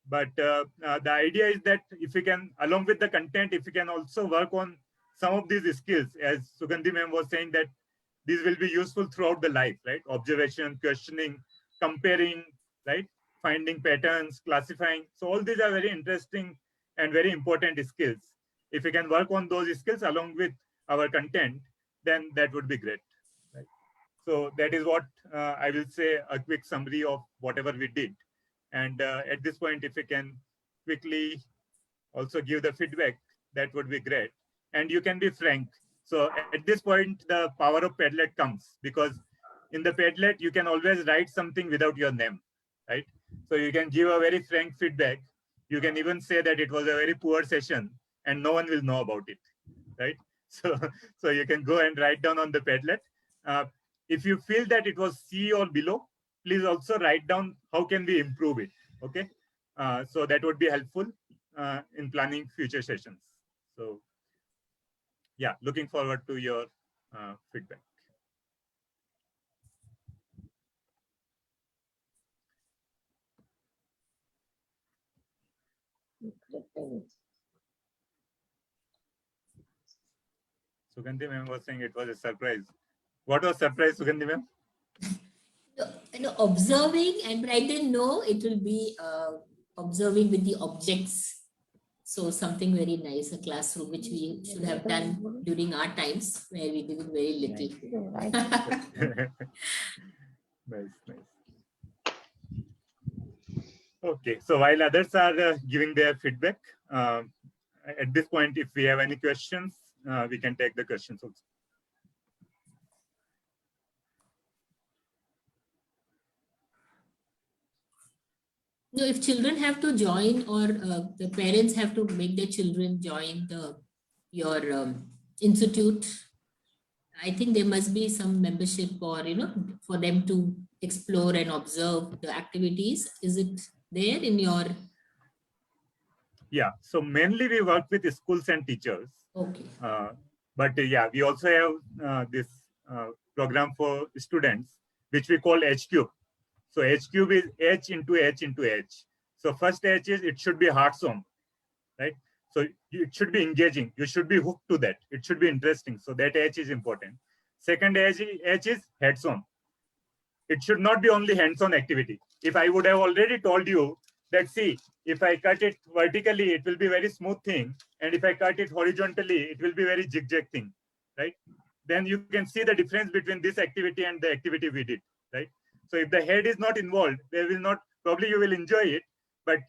but the idea is that if we can, along with the content, if we can also work on some of these skills, as Sugandhi ma'am was saying, that these will be useful throughout the life, right? Observation, questioning, comparing, right? finding patterns, classifying. So all these are very interesting and very important skills. If we can work on those skills along with our content, then that would be great. Right? So that is what I will say, a quick summary of whatever we did. And at this point, if we can quickly also give the feedback, that would be great. And you can be frank. So at this point, the power of Padlet comes, because in the Padlet, you can always write something without your name, right? So you can give a very frank feedback. You can even say that it was a very poor session and no one will know about it, right? So you can go and write down on the Padlet. If you feel that it was C or below, please also write down how can we improve it, okay? So that would be helpful in planning future sessions. So yeah, looking forward to your feedback. Sugandhi ma'am was saying it was a surprise. What was surprise, Sugandhi ma'am? Observing, and I didn't know it will be observing with the objects. So something very nice, a classroom which we should have done during our times where we did very little. Nice. Okay, so while others are giving their feedback, at this point, if we have any questions, we can take the questions also. No, if children have to join, or the parents have to make their children join your institute, I think there must be some membership, or for them to explore and observe the activities. Is it there in your? Yeah, so mainly we work with schools and teachers. Okay. But yeah, we also have this program for students, which we call H Cube. So H Cube is H into H into H. So first H is it should be hearts-on, right? So it should be engaging. You should be hooked to that. It should be interesting. So that H is important. Second H is heads-on. It should not be only hands-on activity. If I would have already told you that, see, if I cut it vertically, it will be very smooth thing. And if I cut it horizontally, it will be very zigzag thing, right? Then you can see the difference between this activity and the activity we did, right? So if the head is not involved, there will not, probably you will enjoy it, but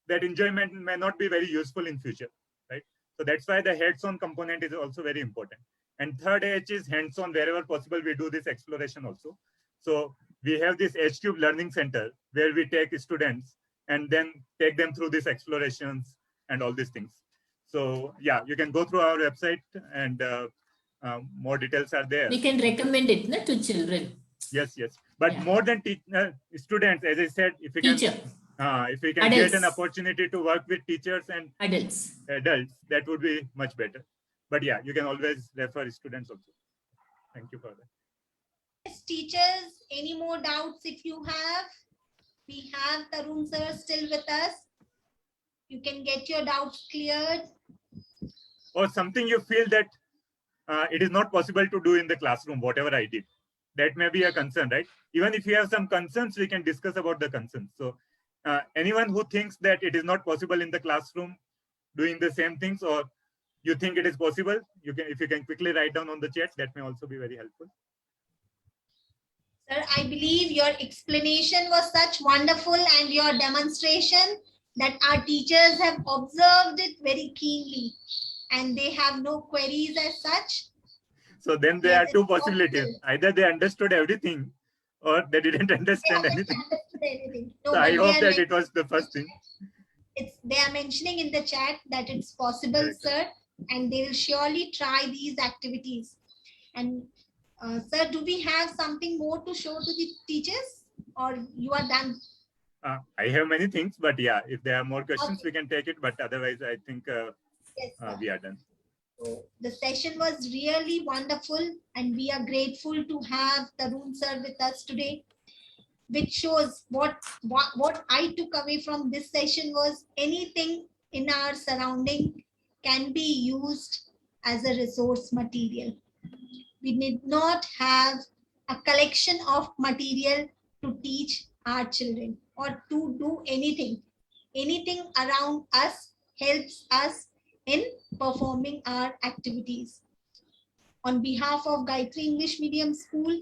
that enjoyment may not be very useful in future, right? So that's why the heads-on component is also very important. And third H is hands-on. Wherever possible, we do this exploration also. So we have this H Cube Learning Center where we take students and then take them through these explorations and all these things. So yeah, you can go through our website and more details are there. We can recommend it to children. Yes. But Yeah. more than students, as I said, if we Teacher. can, if we can Adults. get an opportunity to work with teachers and Adults. that would be much better. But yeah, you can always refer students also. Thank you for that. Yes, teachers, any more doubts if you have? We have Tarun sir still with us. You can get your doubts cleared. Or something you feel that it is not possible to do in the classroom, whatever I did. That may be a concern, right? Even if you have some concerns, we can discuss about the concerns. So anyone who thinks that it is not possible in the classroom doing the same things, or you think it is possible, you can, if you can quickly write down on the chat, that may also be very helpful. Sir, I believe your explanation was such wonderful and your demonstration that our teachers have observed it very keenly and they have no queries as such. So then there Yes, are two it's possibilities. possible. Either they understood everything or they didn't understand anything. Understood anything. No, So I but hope they are that it was the first thing. they are mentioning in the chat that it's possible, Very good. sir, and they will surely try these activities. And sir, do we have something more to show to the teachers, or you are done? I have many things, but yeah, if there are more questions, Okay. we can take it. But otherwise, I think Yes, sir. we are done. So the session was really wonderful, and we are grateful to have Tarun sir with us today, which shows what I took away from this session was anything in our surrounding can be used as a resource material. We need not have a collection of material to teach our children or to do anything. Anything around us helps us in performing our activities. On behalf of Gayatri English Medium School,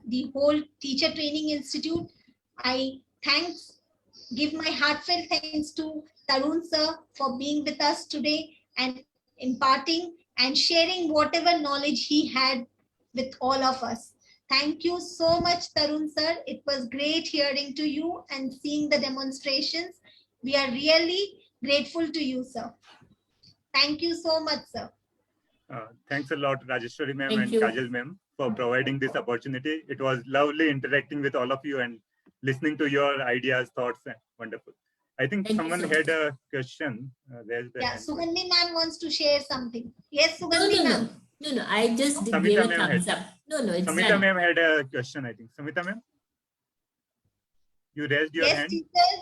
the whole Teacher Training Institute, I give my heartfelt thanks to Tarun sir for being with us today and imparting and sharing whatever knowledge he had with all of us. Thank you so much, Tarun sir. It was great hearing to you and seeing the demonstrations. We are really grateful to you, sir. Thank you so much, sir. Thanks a lot, Rajeshwari ma'am Thank and you. Kajal ma'am, for providing this opportunity. It was lovely interacting with all of you and listening to your ideas, thoughts. Wonderful. I think Thank you someone so had a question. There's the Yeah, hand. Sugandhi ma'am wants to share something. Yes, No, Sugandhi no, ma'am. no. No, no. I just Samita gave a ma'am thumbs had- up. No, it's Samita done. ma'am had a question, I think. Samita ma'am? You raised your Yes, hand? teachers,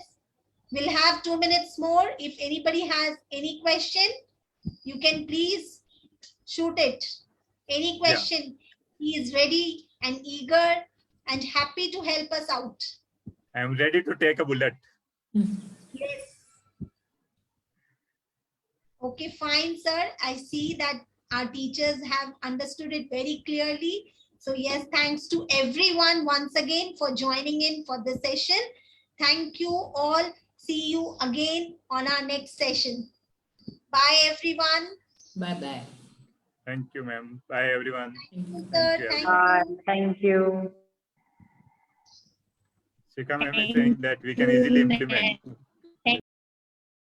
we'll have 2 minutes more. If anybody has any question, you can please shoot it. Any question. He is ready and eager and happy to help us out. I am ready to take a bullet. Yes. Okay, fine, sir. I see that our teachers have understood it very clearly. So yes, thanks to everyone once again for joining in for this session. Thank you all. See you again on our next session. Bye, everyone. Bye-bye. Thank you, ma'am. Bye, everyone. Thank you. Sir, you, thank Bye. Thank you. Shika ma'am is saying that we can easily implement.